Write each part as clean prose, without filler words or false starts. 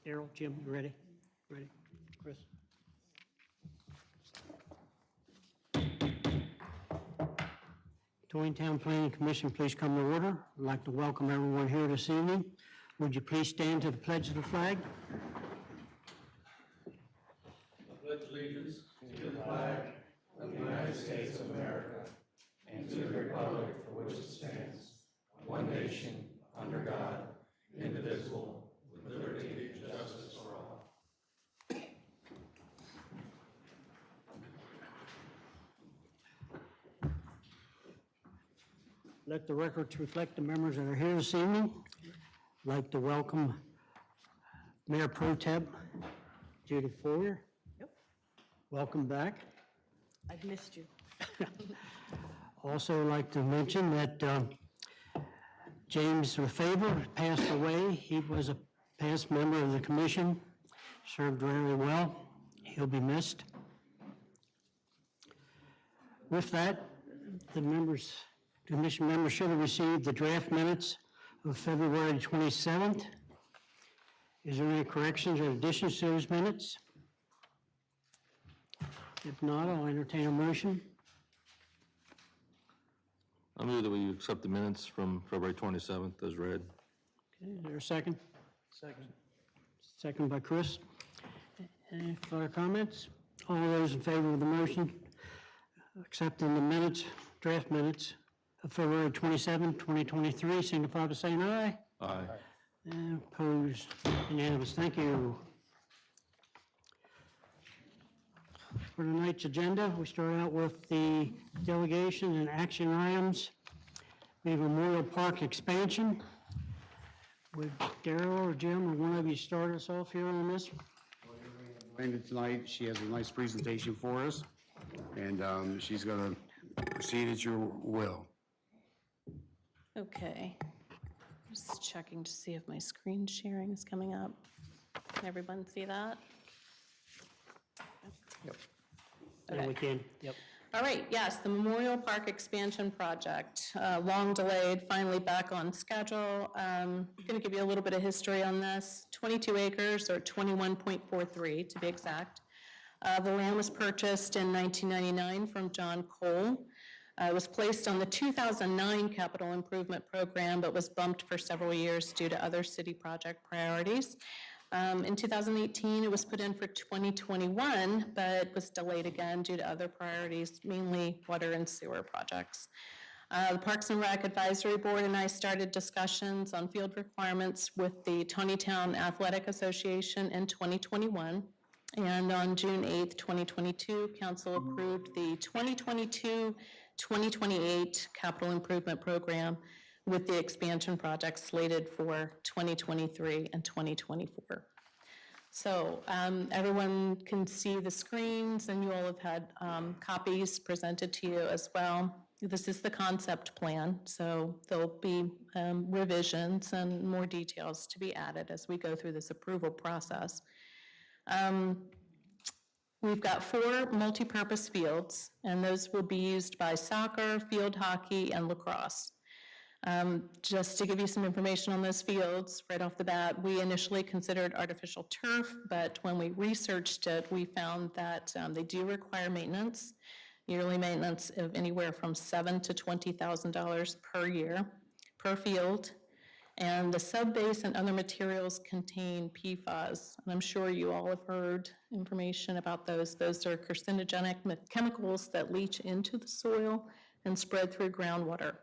Carroll, Jim, you ready? Ready? Chris? Taneytown Planning Commission, please come to order. I'd like to welcome everyone here this evening. Would you please stand to the pledge of the flag? I pledge allegiance to the flag of the United States of America and to the republic for which it stands, one nation, under God, indivisible, with liberty and justice for all. Let the records reflect the members that are here this evening. I'd like to welcome Mayor Pro Tem Judy Foyer. Yep. Welcome back. I've missed you. Also like to mention that James Lefebvre passed away. He was a past member of the commission, served very well. He'll be missed. With that, the commission members should have received the draft minutes of February 27th. Is there any corrections or additions to those minutes? If not, I'll entertain a motion. I move that we accept the minutes from February 27th as read. Okay, is there a second? Second. Second by Chris. Any further comments? All those in favor of the motion, accepting the minutes, draft minutes of February 27, 2023, signify by saying aye. Aye. And opposed, unanimous. Thank you. For tonight's agenda, we start out with the delegation and action items. We have Memorial Park expansion. Would Darrell or Jim or one of you start us off here on this? Brenda tonight, she has a nice presentation for us, and she's going to proceed at your will. Okay. Just checking to see if my screen sharing is coming up. Can everyone see that? Yep. Yeah, we can. Yep. All right, yes, the Memorial Park expansion project, long delayed, finally back on schedule. I'm going to give you a little bit of history on this. 22 acres, or 21.43 to be exact. The land was purchased in 1999 from John Cole. It was placed on the 2009 capital improvement program, but was bumped for several years due to other city project priorities. In 2018, it was put in for 2021, but was delayed again due to other priorities, mainly water and sewer projects. The Parks and Rec Advisory Board and I started discussions on field requirements with the Taneytown Athletic Association in 2021. And on June 8th, 2022, Council approved the 2022-2028 capital improvement program with the expansion projects slated for 2023 and 2024. So everyone can see the screens, and you all have had copies presented to you as well. This is the concept plan, so there'll be revisions and more details to be added as we go through this approval process. We've got 4 multi-purpose fields, and those will be used by soccer, field hockey, and lacrosse. Just to give you some information on those fields, right off the bat, we initially considered artificial turf, but when we researched it, we found that they do require maintenance, yearly maintenance of anywhere from $7,000 to $20,000 per year, per field. And the subbase and other materials contain PFAS, and I'm sure you all have heard information about those. Those are carcinogenic chemicals that leach into the soil and spread through groundwater.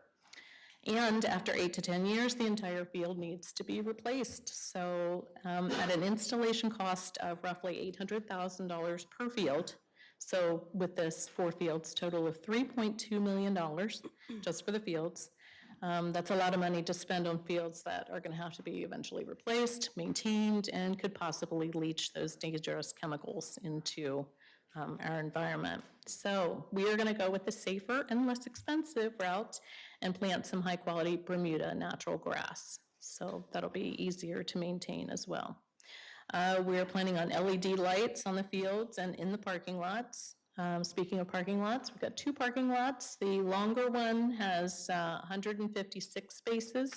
And after 8 to 10 years, the entire field needs to be replaced. So at an installation cost of roughly $800,000 per field, so with this 4 fields, total of $3.2 million just for the fields. That's a lot of money to spend on fields that are going to have to be eventually replaced, maintained, and could possibly leach those dangerous chemicals into our environment. So we are going to go with the safer and less expensive route and plant some high-quality Bermuda natural grass. So that'll be easier to maintain as well. We are planning on LED lights on the fields and in the parking lots. Speaking of parking lots, we've got 2 parking lots. The longer one has 156 spaces,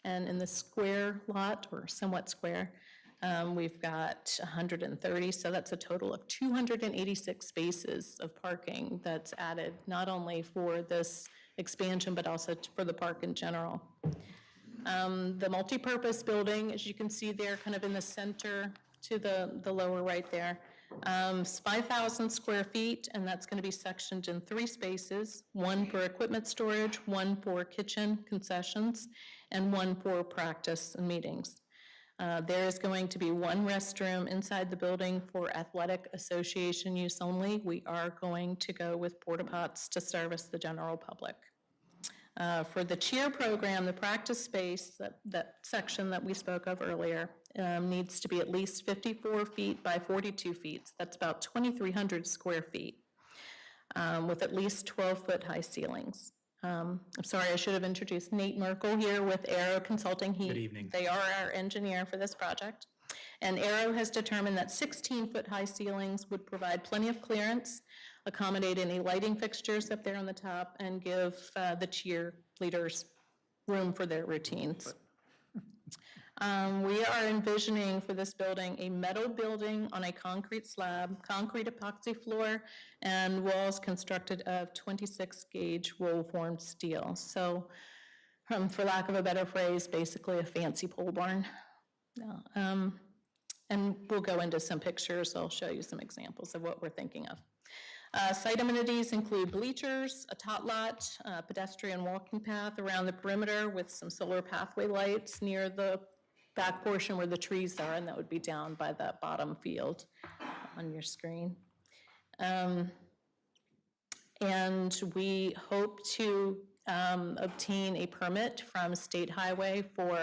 and in the square lot, or somewhat square, We've got 130, so that's a total of 286 spaces of parking that's added, not only for this expansion, but also for the park in general. The multipurpose building, as you can see there, kind of in the center to the lower right there, is 5,000 square feet, and that's going to be sectioned in 3 spaces, 1 for equipment storage, 1 for kitchen concessions, and 1 for practice and meetings. There is going to be 1 restroom inside the building for athletic association use only. We are going to go with porta pots to service the general public. For the cheer program, the practice space, that section that we spoke of earlier, needs to be at least 54 feet by 42 feet. So that's about 2,300 square feet, with at least 12-foot high ceilings. I'm sorry, I should have introduced Nate Merkel here with Arrow Consulting. Good evening. They are our engineer for this project. And Arrow has determined that 16-foot high ceilings would provide plenty of clearance, accommodate any lighting fixtures up there on the top, and give the cheerleaders room for their routines. We are envisioning for this building a metal building on a concrete slab, concrete epoxy floor, and walls constructed of 26-gauge roll-formed steel. So, for lack of a better phrase, basically a fancy pole barn. And we'll go into some pictures. I'll show you some examples of what we're thinking of. Site amenities include bleachers, a tot lot, pedestrian walking path around the perimeter with some solar pathway lights near the back portion where the trees are, and that would be down by that bottom field on your screen. And we hope to obtain a permit from State Highway for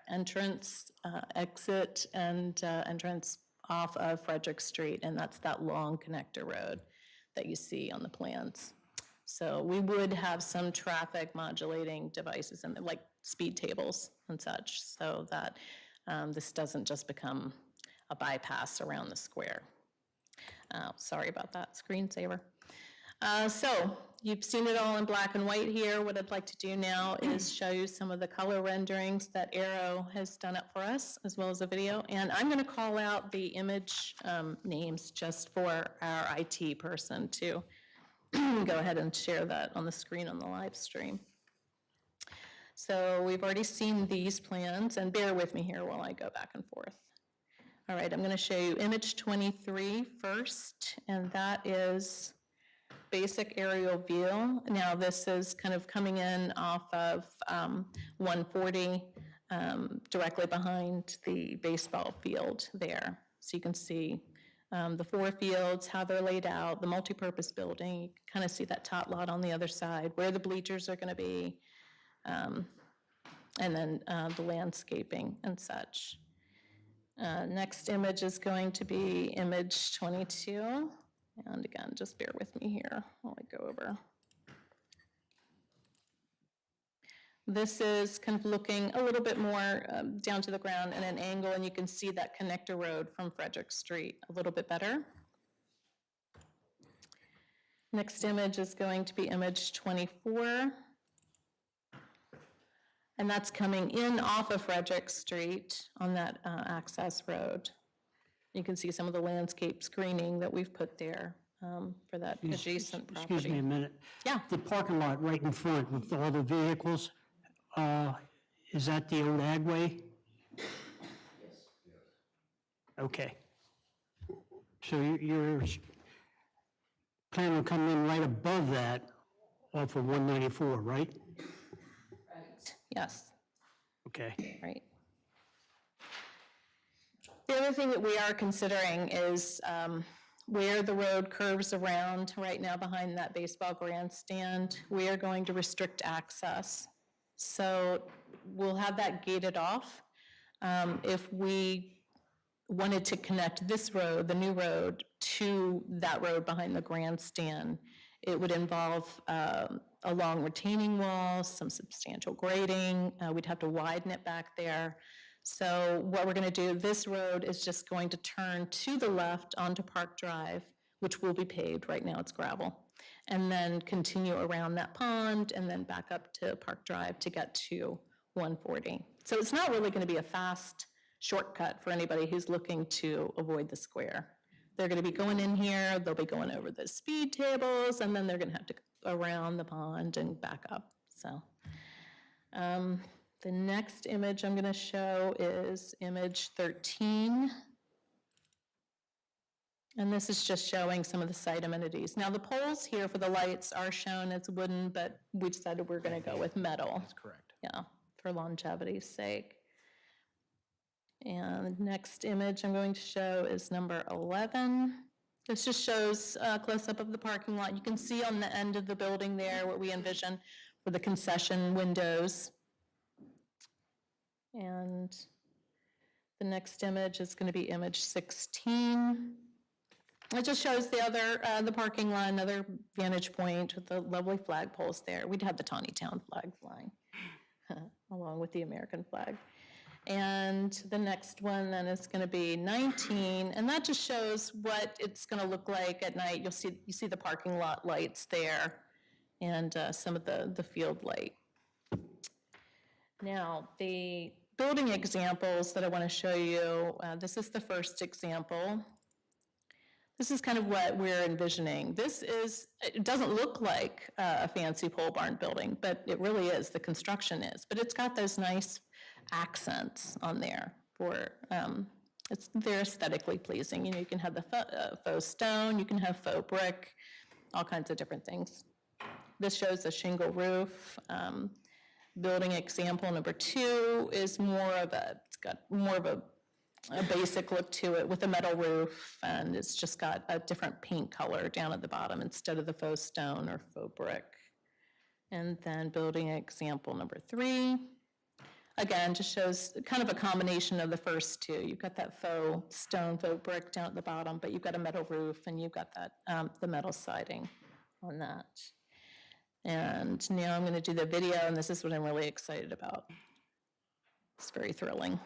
entrance, exit, and entrance off of Frederick Street, and that's that long connector road that you see on the plans. So we would have some traffic modulating devices and like speed tables and such, so that this doesn't just become a bypass around the square. Sorry about that, screensaver. So you've seen it all in black and white here. What I'd like to do now is show you some of the color renderings that Arrow has done up for us, as well as a video. And I'm going to call out the image names just for our IT person to go ahead and share that on the screen on the live stream. So we've already seen these plans, and bear with me here while I go back and forth. All right, I'm going to show you image 23 first, and that is basic aerial view. Now this is kind of coming in off of 140, directly behind the baseball field there. So you can see the 4 fields, how they're laid out, the multipurpose building. You can kind of see that tot lot on the other side, where the bleachers are going to be, and then the landscaping and such. Next image is going to be image 22. And again, just bear with me here while I go over. This is kind of looking a little bit more down to the ground at an angle, and you can see that connector road from Frederick Street a little bit better. Next image is going to be image 24. And that's coming in off of Frederick Street on that access road. You can see some of the landscape screening that we've put there for that adjacent property. Excuse me a minute. Yeah. The parking lot right in front with all the vehicles, is that the old Agway? Yes. Okay. So you're planning on coming in right above that off of 194, right? Right. Yes. Okay. Right. The other thing that we are considering is where the road curves around right now behind that baseball grandstand, we are going to restrict access. So we'll have that gated off. If we wanted to connect this road, the new road, to that road behind the grandstand, it would involve a long retaining wall, some substantial grading. We'd have to widen it back there. So what we're going to do, this road is just going to turn to the left onto Park Drive, which will be paved. Right now it's gravel. And then continue around that pond and then back up to Park Drive to get to 140. So it's not really going to be a fast shortcut for anybody who's looking to avoid the square. They're going to be going in here, they'll be going over the speed tables, and then they're going to have to go around the pond and back up. So the next image I'm going to show is image 13. And this is just showing some of the site amenities. Now, the poles here for the lights are shown as wooden, but we decided we're going to go with metal. That's correct. Yeah, for longevity's sake. And the next image I'm going to show is number 11. This just shows a close-up of the parking lot. You can see on the end of the building there what we envision for the concession windows. And the next image is going to be image 16. It just shows the parking lot, another vantage point with the lovely flagpoles there. We'd have the Taneytown flag flying along with the American flag. And the next one then is going to be 19, and that just shows what it's going to look like at night. You see the parking lot lights there, and some of the field light. Now, the building examples that I want to show you, this is the first example. This is kind of what we're envisioning. It doesn't look like a fancy pole barn building, but it really is, the construction is. But it's got those nice accents on there they're aesthetically pleasing. You can have the faux stone, you can have faux brick, all kinds of different things. This shows a shingle roof. Building example number 2 is it's got more of a basic look to it with a metal roof, and it's just got a different paint color down at the bottom instead of the faux stone or faux brick. And then building example number 3, again, just shows kind of a combination of the first two. You've got that faux stone, faux brick down at the bottom, but you've got a metal roof, and you've got that the metal siding on that. And now I'm going to do the video, and this is what I'm really excited about. It's very thrilling.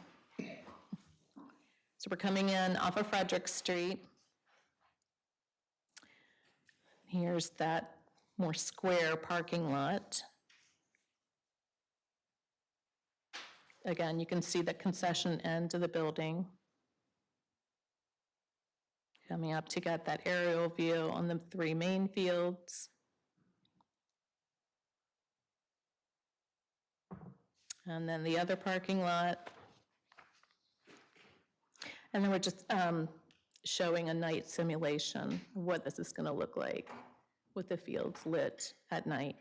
So we're coming in off of Frederick Street. Here's that more square parking lot. Again, you can see the concession end of the building. Coming up to get that aerial view on the 3 main fields. And then the other parking lot. And then we're just showing a night simulation of what this is going to look like with the fields lit at night.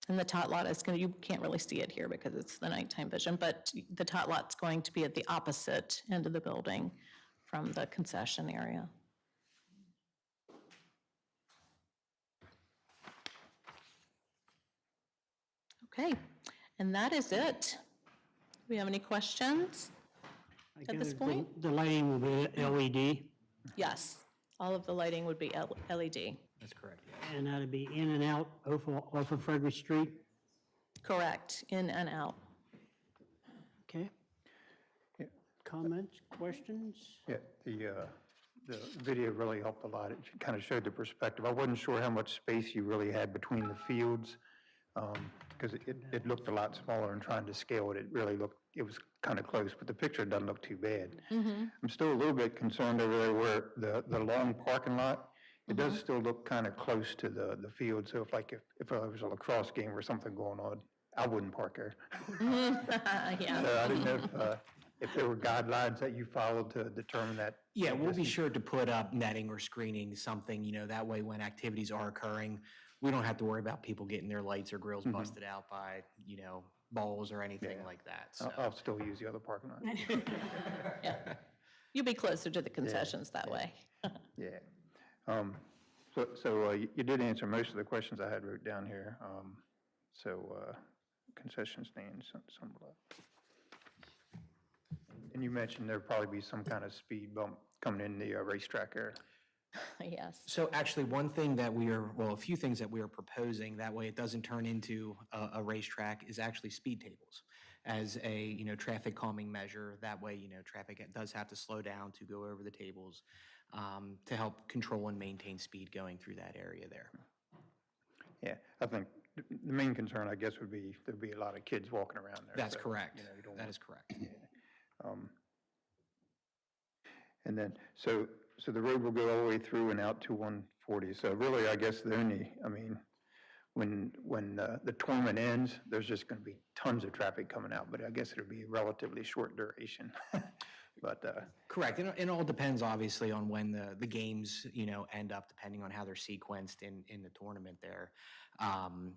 And the tot lot is you can't really see it here because it's the nighttime vision, but the tot lot's going to be at the opposite end of the building from the concession area. Okay, and that is it. Do we have any questions at this point? The lighting will be LED, Yes, all of the lighting would be LED. That's correct. and that'll be in and out off of Frederick Street. Correct, in and out. Okay. Yeah. Comments, questions? Yeah, the video really helped a lot. It kind of showed the perspective. I wasn't sure how much space you really had between the fields, because it looked a lot smaller, and trying to scale it, it was kind of close, but the picture doesn't look too bad. I'm still a little bit concerned over there where the long parking lot, it does still look kind of close to the field, so if there was a lacrosse game or something going on, I wouldn't park there. Yeah. So I didn't know if there were guidelines that you followed to determine that. Yeah, we'll be sure to put up netting or screening, something, that way when activities are occurring, we don't have to worry about people getting their lights or grills busted out by, balls or anything Yeah. like that, so. I'll still use the other parking lot. Yeah. You'll be closer to the concessions that way. Yeah. So you did answer most of the questions I had wrote down here. Concession stands, some of that. And you mentioned there'd probably be some kind of speed bump coming in the racetrack area. Yes. So actually, a few things that we are proposing, that way it doesn't turn into a racetrack, is actually speed tables as a, traffic calming measure. That way, traffic does have to slow down to go over the tables to help control and maintain speed going through that area there. Yeah, I think the main concern, I guess, would be, there'd be a lot of kids walking around there. That's so, correct. you don't That want- is correct. And then, so the road will go all the way through and out to 140. So really, I guess the only, I mean, when the tournament ends, there's just going to be tons of traffic coming out, but I guess it'll be relatively short duration. But, Correct. And it all depends, obviously, on when the games, end up, depending on how they're sequenced in the tournament there.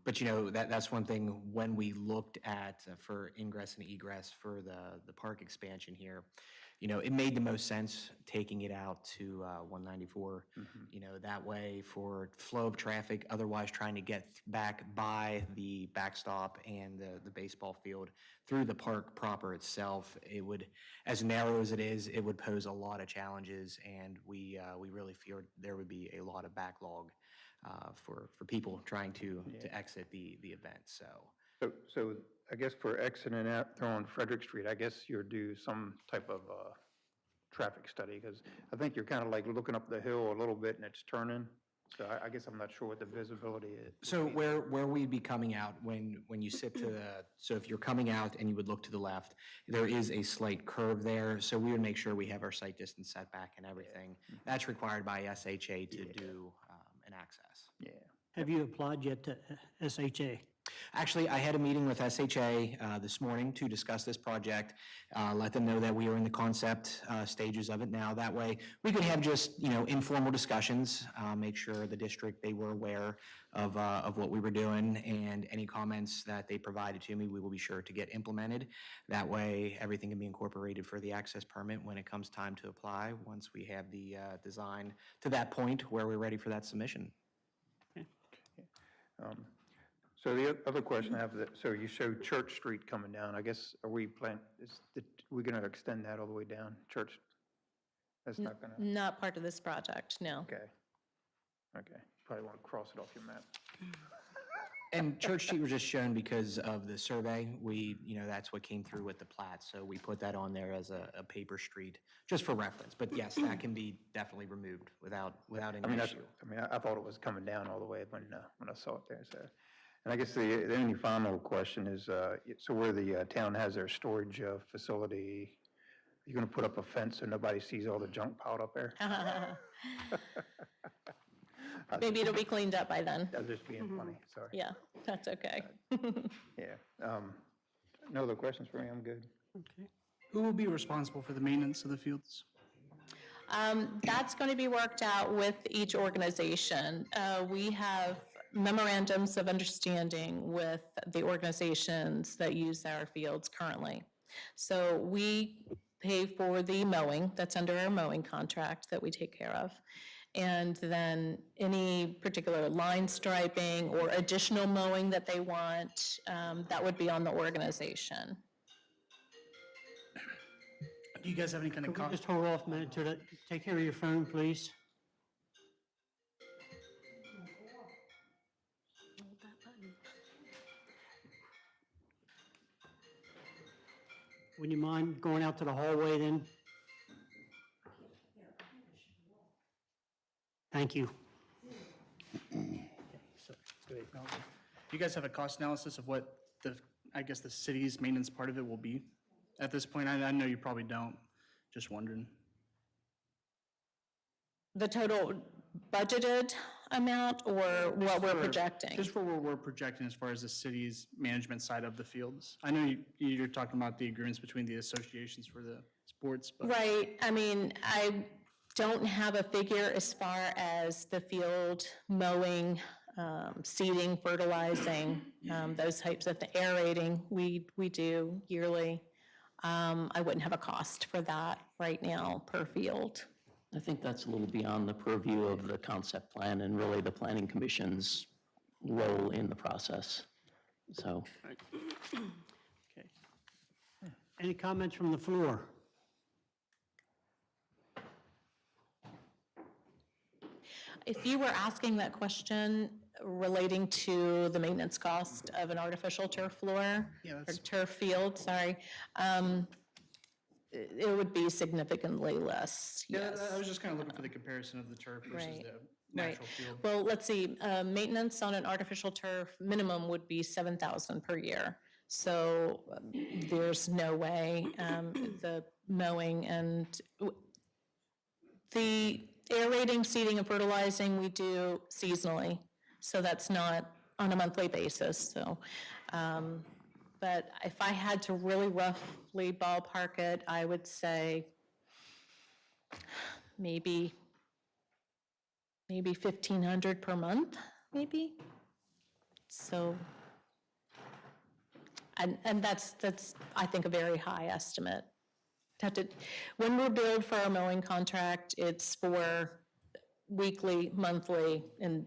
But, that's one thing when we looked at for ingress and egress for the park expansion here, it made the most sense taking it out to 194. That way for flow of traffic, otherwise trying to get back by the backstop and the baseball field through the park proper itself, it would, as narrow as it is, it would pose a lot of challenges, and we really feared there would be a lot of backlog for people trying to exit the event. so I guess for exiting out there on Frederick Street, I guess you'll do some type of traffic study, because I think you're kind of like looking up the hill a little bit and it's turning. So I guess I'm not sure what the visibility is. So where we'd be coming out when you sit to so if you're coming out and you would look to the left, there is a slight curve there. So we would make sure we have our sight distance setback and everything. That's required by SHA to do an access. Yeah. Have you applied yet to SHA? Actually, I had a meeting with SHA this morning to discuss this project, let them know that we are in the concept stages of it now. That way, we could have just, informal discussions, make sure the district, they were aware of what we were doing, and any comments that they provided to me, we will be sure to get implemented. That way, everything can be incorporated for the access permit when it comes time to apply, once we have the design to that point where we're ready for that submission. So the other question I have, so you showed Church Street coming down. I guess, are we we going to extend that all the way down Church? That's not going to, Not part of this project, no. okay. Probably want to cross it off your map. And Church Street was just shown because of the survey. That's what came through with the plat, so we put that on there as a paper street, just for reference. But yes, that can be definitely removed without any issue. I thought it was coming down all the way when I saw it there, so. And I guess the only final question is, so where the town has their storage facility, you're going to put up a fence so nobody sees all the junk piled up there? Maybe it'll be cleaned up by then. I was just being funny, sorry. Yeah, that's okay. Yeah. No other questions for me, I'm good. Okay. Who will be responsible for the maintenance of the fields? That's going to be worked out with each organization. We have memorandums of understanding with the organizations that use our fields currently. So we pay for the mowing, that's under our mowing contract that we take care of. And then any particular line striping or additional mowing that they want, that would be on the organization. Do you guys have any kind of Can we just hold off a minute to take care of your phone, please? Would you mind going out to the hallway then? Thank you. Do you guys have a cost analysis of what the city's maintenance part of it will be at this point? I know you probably don't, just wondering. The total budgeted amount or what we're projecting? Just for what we're projecting as far as the city's management side of the fields. I know you're talking about the agreements between the associations for the sports, but. Right, I don't have a figure as far as the field mowing, seeding, fertilizing, those types of, aerating, we do yearly. I wouldn't have a cost for that right now per field. I think that's a little beyond the purview of the concept plan and really the planning commission's role in the process. So, Okay. Any comments from the floor? If you were asking that question relating to the maintenance cost of an artificial turf floor, Yeah, or that's- turf field, sorry, it would be significantly less, Yeah, yes. I was just kind of looking for the comparison of the turf versus Right. Right. natural field? Well, let's see, maintenance on an artificial turf, minimum would be 7,000 per year. So there's no way, the mowing and the aerating, seeding, and fertilizing, we do seasonally. So that's not on a monthly basis, so. But if I had to really roughly ballpark it, I would say maybe 1,500 per month, maybe. So, and that's, I think, a very high estimate. When we're billed for our mowing contract, it's for weekly, monthly, and,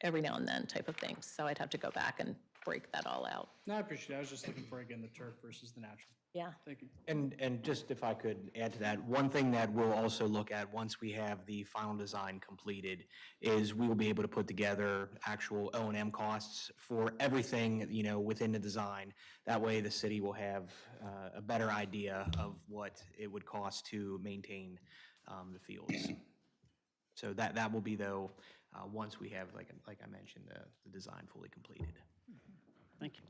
every now and then type of things. So I'd have to go back and break that all out. No, I appreciate it. I was just looking for, again, the turf versus the natural. Yeah. Thank you. And just if I could add to that, one thing that we'll also look at once we have the final design completed is we will be able to put together actual O&M costs for everything, within the design. That way the city will have a better idea of what it would cost to maintain the fields. So that will be though, once we have, like I mentioned, the design fully completed. Thank you.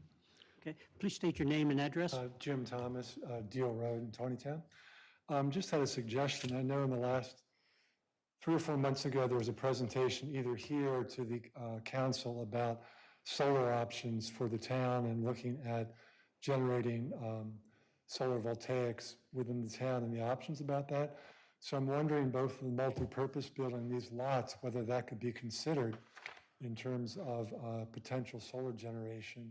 Okay, please state your name and address. Jim Thomas, Deal Road in Taneytown. Just had a suggestion. I know in the last 3 or 4 months ago, there was a presentation either here or to the council about solar options for the town and looking at generating solar voltaics within the town and the options about that. So I'm wondering, both the multi-purpose building, these lots, whether that could be considered in terms of potential solar generation.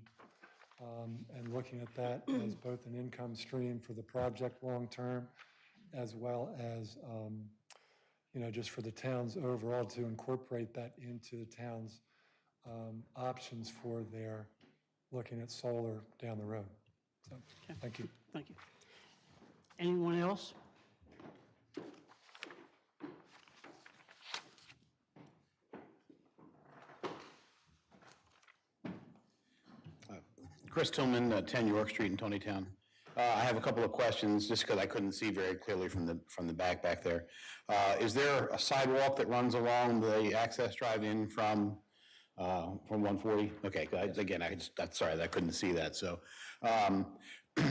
And looking at that as both an income stream for the project long-term, as well as, just for the towns overall, to incorporate that into the town's options for their looking at solar down the road. So, thank you. Thank you. Anyone else? Chris Tillman, 10 York Street in Taneytown. I have a couple of questions, just because I couldn't see very clearly from the back there. Is there a sidewalk that runs along the access drive in from 140? Okay, again, sorry, I couldn't see that. So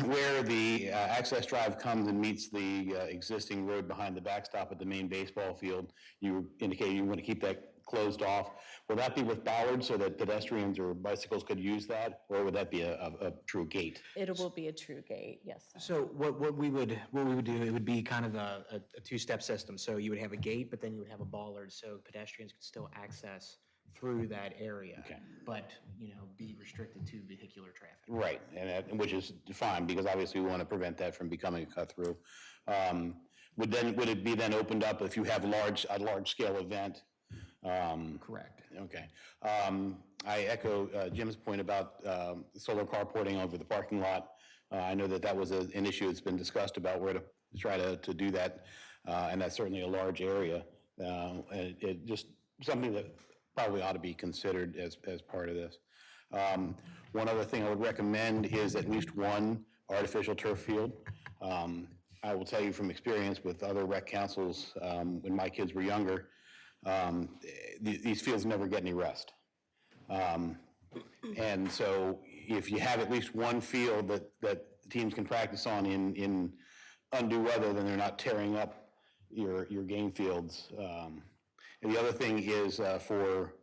where the access drive comes and meets the existing road behind the backstop at the main baseball field, you indicated you want to keep that closed off. Will that be with bollards so that pedestrians or bicycles could use that, or would that be a true gate? It will be a true gate, yes. So what we would do, it would be kind of a two-step system. So you would have a gate, but then you would have a bollard, so pedestrians could still access through that area. Okay. But, be restricted to vehicular traffic. Right, and which is fine, because obviously we want to prevent that from becoming a cut-through. Would it be then opened up if you have a large-scale event? Correct. Okay. I echo Jim's point about solar carporting over the parking lot. I know that was an issue that's been discussed about where to try to do that, and that's certainly a large area. It just something that probably ought to be considered as part of this. One other thing I would recommend is at least one artificial turf field. I will tell you from experience with other rec councils, when my kids were younger, these fields never get any rest. And so if you have at least one field that teams can practice on in undue weather, then they're not tearing up your game fields. And the other thing is for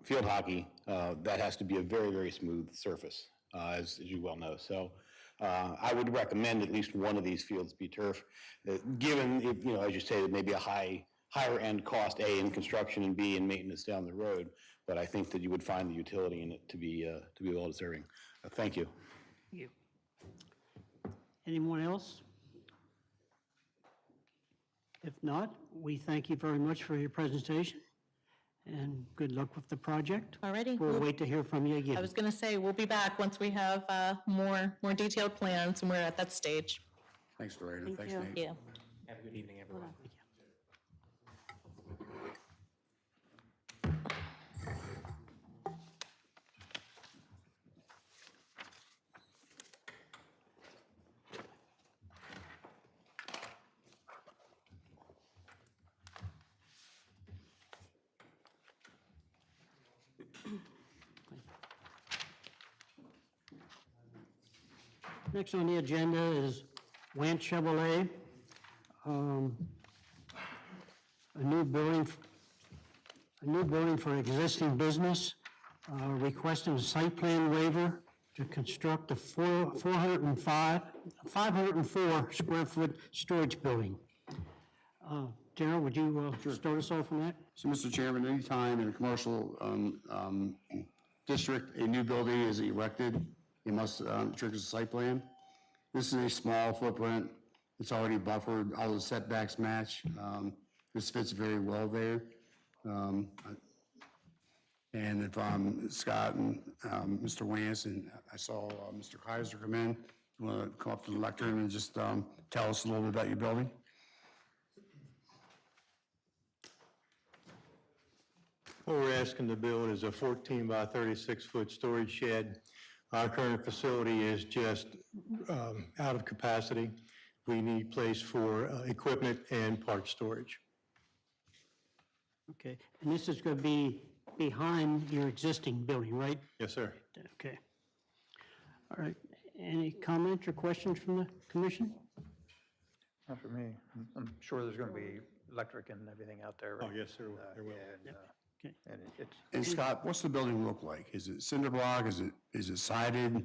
field hockey, that has to be a very, very smooth surface, as you well know. So I would recommend at least one of these fields be turf, given, as you say, maybe a higher end cost, A, in construction, and B, in maintenance down the road. But I think that you would find the utility in it to be well deserving. Thank you. Thank you. Anyone else? If not, we thank you very much for your presentation, and good luck with the project. Alrighty. We'll wait to hear from you again. I was going to say, we'll be back once we have more detailed plans, and we're at that stage. Thanks, Loretta. Thanks, you. Nate. Yeah. Have a good evening, everyone. Next on the agenda is Want Chevrolet. A new building for existing business, requesting a site plan waiver to construct a 504 square foot storage building. Darrell, would you start us off on that? So, Mr. Chairman, anytime in a commercial district, a new building is erected, it must trigger a site plan. This is a small footprint. It's already buffered. All the setbacks match. This fits very well there. And if Scott and Mr. Wance and I saw Mr. Kaiser come in, you want to come up to the lectern and just tell us a little bit about your building? What we're asking to build is a 14 by 36-foot storage shed. Our current facility is just out of capacity. We need place for equipment and part storage. Okay, and this is going to be behind your existing building, right? Yes, sir. Okay. All right, any comments or questions from the commission? Not for me. I'm sure there's going to be electric and everything out there. Oh, yes, sir, there will. Okay. And it's, And Scott, what's the building look like? Is it cinder block? Is it sided?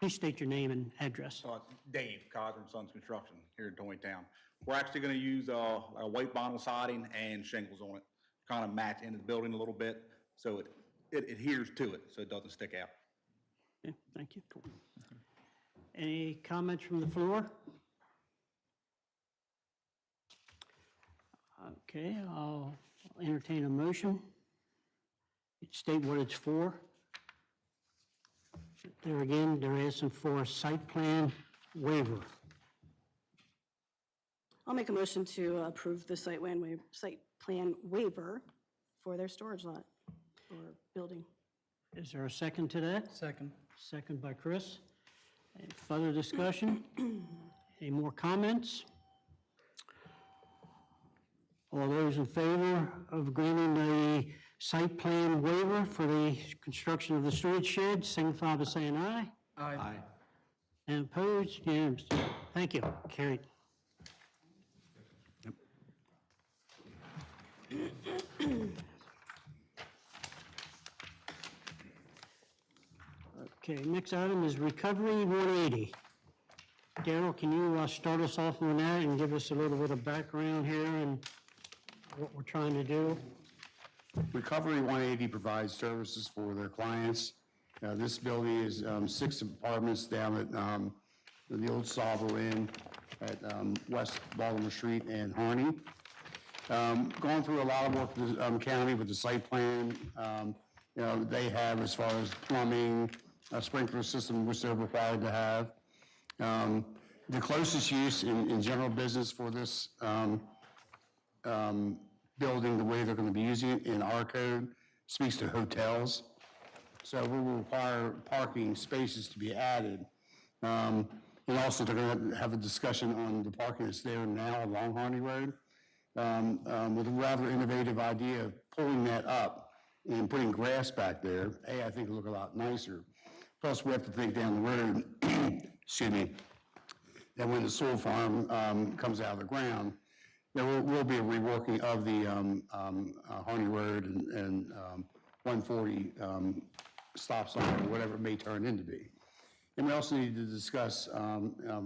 Please state your name and address. Dave, Kaiser and Sons Construction here in Taneytown. We're actually going to use a white vinyl siding and shingles on it, kind of match into the building a little bit, so it adheres to it, so it doesn't stick out. Okay, thank you. Any comments from the floor? Okay, I'll entertain a motion. State what it's for. There again, they're asking for a site plan waiver. I'll make a motion to approve the site plan waiver for their storage lot or building. Is there a second to that? Second. Second by Chris. Any further discussion? Any more comments? All those in favor of granting the site plan waiver for the construction of the storage shed, signify by saying aye. Aye. And opposed? Unanimous. Thank you. Carried. Okay, next item is Recovery 180. Darrell, can you start us off on that and give us a little bit of background here and what we're trying to do? Recovery 180 provides services for their clients. This building is 6 apartments down at the old Salvo Inn at West Baltimore Street and Harney. Going through a lot of work with the county with the site plan. They have as far as plumbing, a sprinkler system, which they're required to have. The closest use in general business for this building, the way they're going to be using it in our code, speaks to hotels. So we will require parking spaces to be added. And also, they're going to have a discussion on the parking that's there now along Harney Road, with a rather innovative idea of pulling that up and putting grass back there. I think it'll look a lot nicer. Plus, we have to think down the road, excuse me, that when the soil farm comes out of the ground, there will be a reworking of the Harney Road and 140 stop sign, or whatever it may turn into be. And we also need to discuss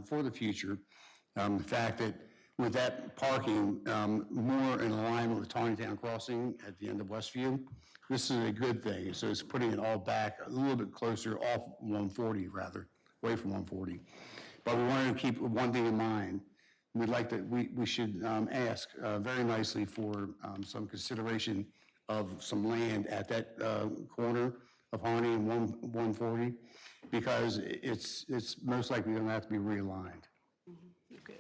for the future the fact that with that parking more in alignment with Taneytown Crossing at the end of Westview, this is a good thing. So it's putting it all back a little bit closer off 140 rather, away from 140. But we wanted to keep one thing in mind. We'd like to, we should ask very nicely for some consideration of some land at that corner of Harney and 140, because it's most likely going to have to be realigned. Okay.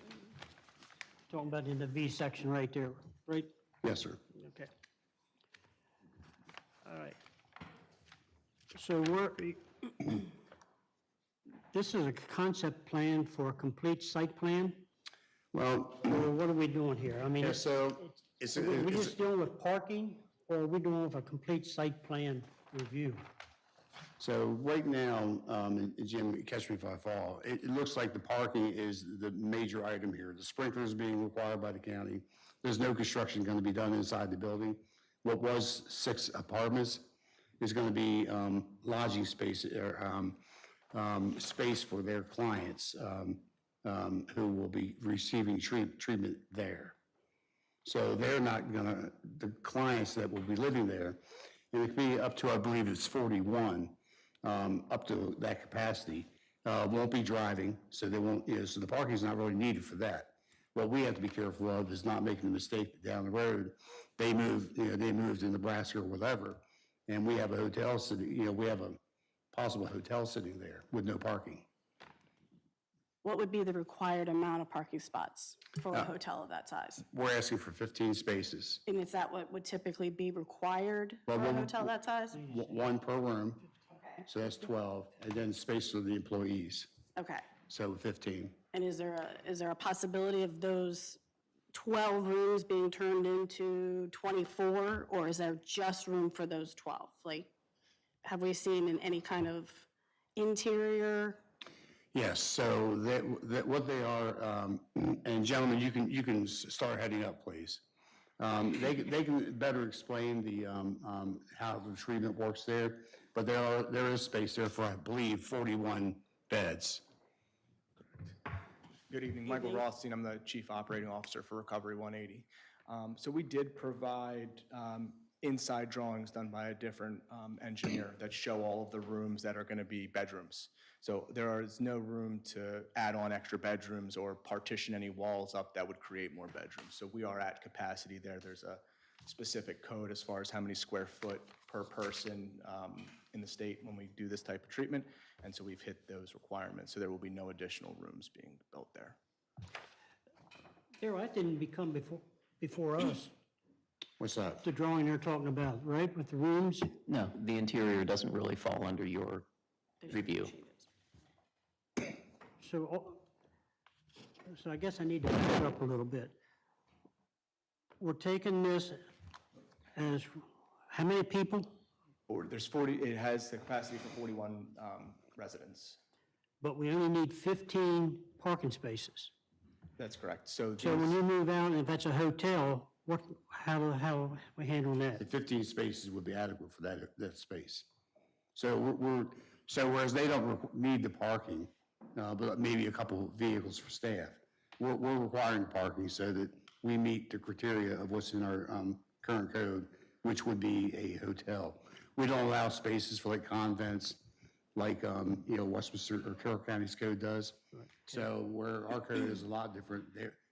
Talking about in the V section right there, right? Yes, sir. Okay. All right. So this is a concept plan for a complete site plan? Well, Or what are we doing here? I mean, yeah, so it's we're just dealing with parking? or are we doing a complete site plan review? So right now, and Jim, catch me if I fall, it looks like the parking is the major item here. The sprinklers being required by the county. There's no construction going to be done inside the building. What was 6 apartments is going to be lodging space, or space for their clients who will be receiving treatment there. So they're not going to, the clients that will be living there, and it can be up to, I believe it's 41, up to that capacity, won't be driving, so they won't, so the parking is not really needed for that. What we have to be careful of is not making the mistake that down the road, they moved to Nebraska or whatever, and we have a hotel sitting, we have a possible hotel sitting there with no parking. What would be the required amount of parking spots for a hotel of that size? We're asking for 15 spaces, And is that what would typically be required for Well, a hotel that size? one per room, Okay. so that's 12, and then space for the employees, Okay. so 15. And is there a possibility of those 12 rooms being turned into 24, or is there just room for those 12? Like, have we seen in any kind of interior? Yes, so what they are, and gentlemen, you can start heading up, please. They can better explain the, how the treatment works there, but there is space there for, I believe, 41 beds. Good evening, Michael Rothstein, I'm the Chief Operating Officer for Recovery 180. So we did provide inside drawings done by a different engineer that show all of the rooms that are going to be bedrooms. So there is no room to add on extra bedrooms or partition any walls up that would create more bedrooms. So we are at capacity there. There's a specific code as far as how many square foot per person in the state when we do this type of treatment. And so we've hit those requirements. So there will be no additional rooms being built there. Daryl, that didn't become before us, What's that? the drawing they're talking about, right, with the rooms? No, the interior doesn't really fall under your review. So I guess I need to back up a little bit. We're taking this as, how many people? Or there's 40, it has the capacity for 41 residents. But we only need 15 parking spaces. That's correct. So So when you move out, and if that's a hotel, how we handle that? The 15 spaces would be adequate for that space. So so whereas they don't need the parking, but maybe a couple of vehicles for staff, we're requiring parking so that we meet the criteria of what's in our current code, which would be a hotel. We don't allow spaces for like convents, like, Westminster or Carroll County's code does. So where our code is a lot different,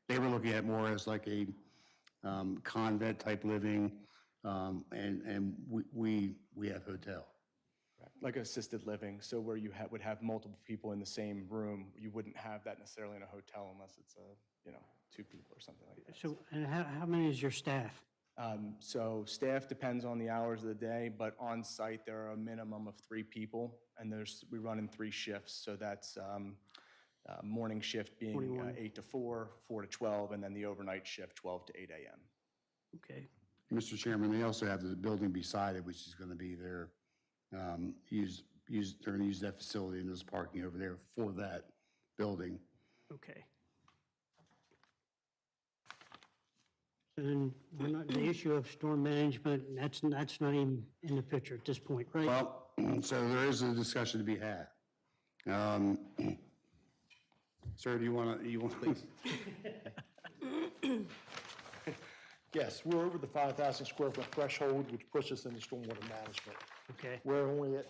they were looking at more as like a convent type living, and we have hotel. like assisted living, so where you would have multiple people in the same room, you wouldn't have that necessarily in a hotel unless it's a, 2 people or something like that. So, and how many is your staff? So staff depends on the hours of the day, but on site, there are a minimum of 3 people, and we run in 3 shifts. So that's morning shift being 8 to 4, 4 to 12, and then the overnight shift, 12 to 8 a.m. Okay. Mr. Chairman, they also have the building beside it, which is going to be their, they're going to use that facility and there's parking over there for that building. Okay. And we're not, the issue of storm management, that's not even in the picture at this point, right? Well, so there is a discussion to be had. Sir, do you want to, please? Yes, we're over the 5,000 square foot threshold, which puts us into stormwater management. Okay. We're only at,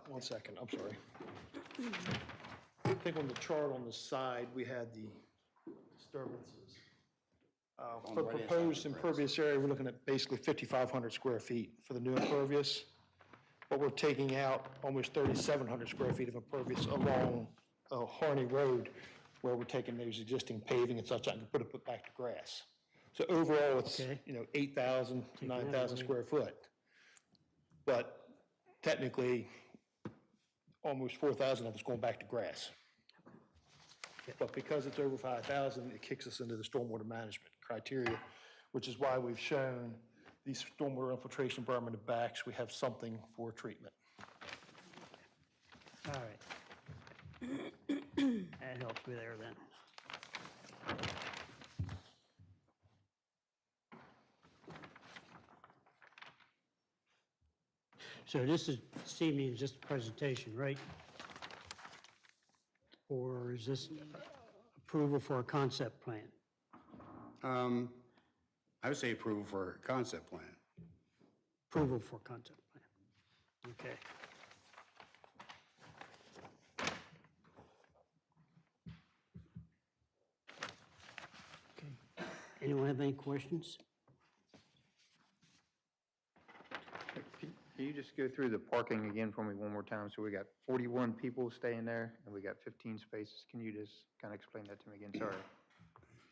one second, I'm sorry. I think on the chart on the side, we had the disturbances. For proposed impervious area, we're looking at basically 5,500 square feet for the new impervious, but we're taking out almost 3,700 square feet of impervious along Harney Road, where we're taking those existing paving and such, and put it back to grass. So overall, it's, 8,000 to 9,000 square foot. But technically, almost 4,000 of it's going back to grass. But because it's over 5,000, it kicks us into the stormwater management criteria, which is why we've shown the stormwater infiltration berm in the back, so we have something for treatment. All right. That helps me there then. So this is, Steve, just a presentation, right? Or is this approval for a concept plan? I would say approval for a concept plan. Approval for concept plan. Okay. Okay. Anyone have any questions? Can you just go through the parking again for me one more time? So we got 41 people staying there, and we got 15 spaces. Can you just kind of explain that to me again? Sorry.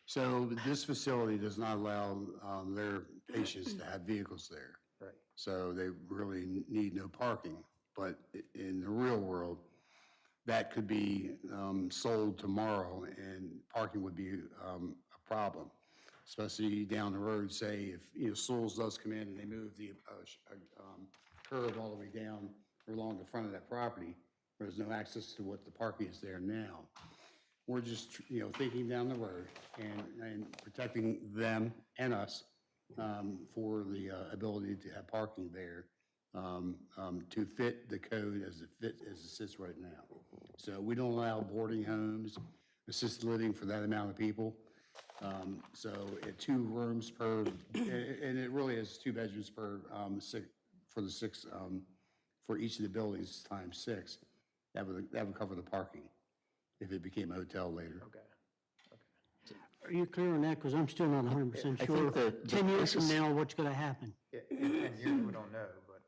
So this facility does not allow their patients to have vehicles there. Right. So they really need no parking. But in the real world, that could be sold tomorrow and parking would be a problem. Especially down the road, say if, Souls does come in and they move the curb all the way down along the front of that property, there's no access to what the parking is there now. We're just, thinking down the road and protecting them and us for the ability to have parking there to fit the code as it sits right now. So we don't allow boarding homes, assisted living for that amount of people. So at 2 rooms per, and it really is 2 bedrooms per for the 6 for each of the buildings times 6. That would cover the parking if it became a hotel later. Okay. Are you clear on that? Because I'm still not 100% I sure. think that 10 years from this is- now, what's going to happen? Yeah, in 10 years, we don't know, but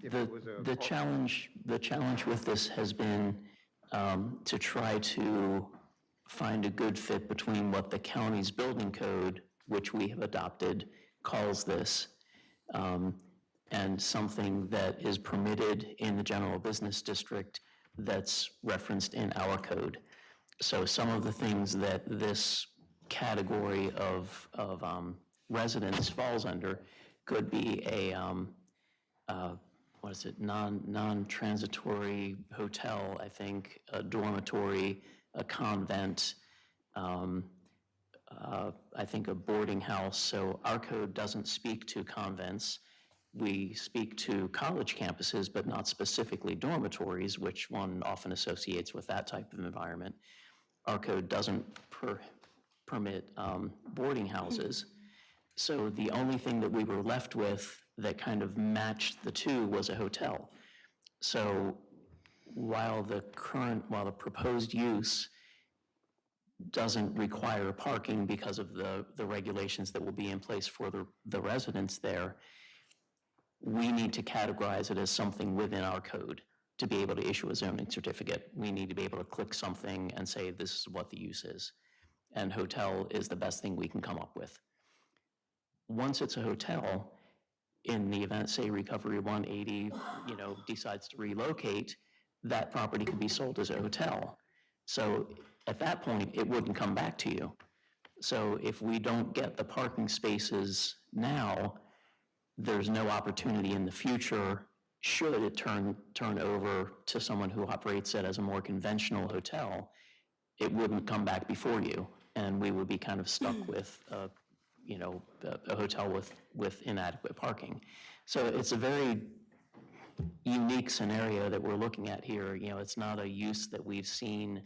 if it was a. The challenge with this has been to try to find a good fit between what the county's building code, which we have adopted, calls this, and something that is permitted in the general business district that's referenced in our code. So some of the things that this category of residence falls under could be a, non-transitory hotel, I think, a dormitory, a convent, I think a boarding house. So our code doesn't speak to convents. We speak to college campuses, but not specifically dormitories, which one often associates with that type of environment. Our code doesn't permit boarding houses. So the only thing that we were left with that kind of matched the two was a hotel. So while the proposed use doesn't require parking because of the regulations that will be in place for the residents there, we need to categorize it as something within our code to be able to issue a zoning certificate. We need to be able to click something and say this is what the use is. And hotel is the best thing we can come up with. Once it's a hotel, in the event, say, Recovery 180, decides to relocate, that property could be sold as a hotel. So at that point, it wouldn't come back to you. So if we don't get the parking spaces now, there's no opportunity in the future, should it turn over to someone who operates it as a more conventional hotel, it wouldn't come back before you, and we would be kind of stuck with a hotel with inadequate parking. So it's a very unique scenario that we're looking at here. It's not a use that we've seen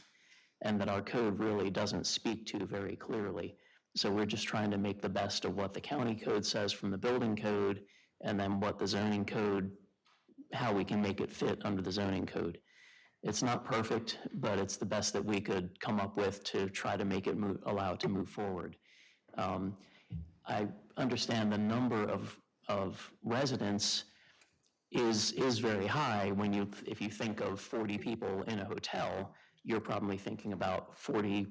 and that our code really doesn't speak to very clearly. So we're just trying to make the best of what the county code says from the building code, and then what the zoning code, how we can make it fit under the zoning code. It's not perfect, but it's the best that we could come up with to try to make it allow it to move forward. I understand the number of residents is very high if you think of 40 people in a hotel, you're probably thinking about 40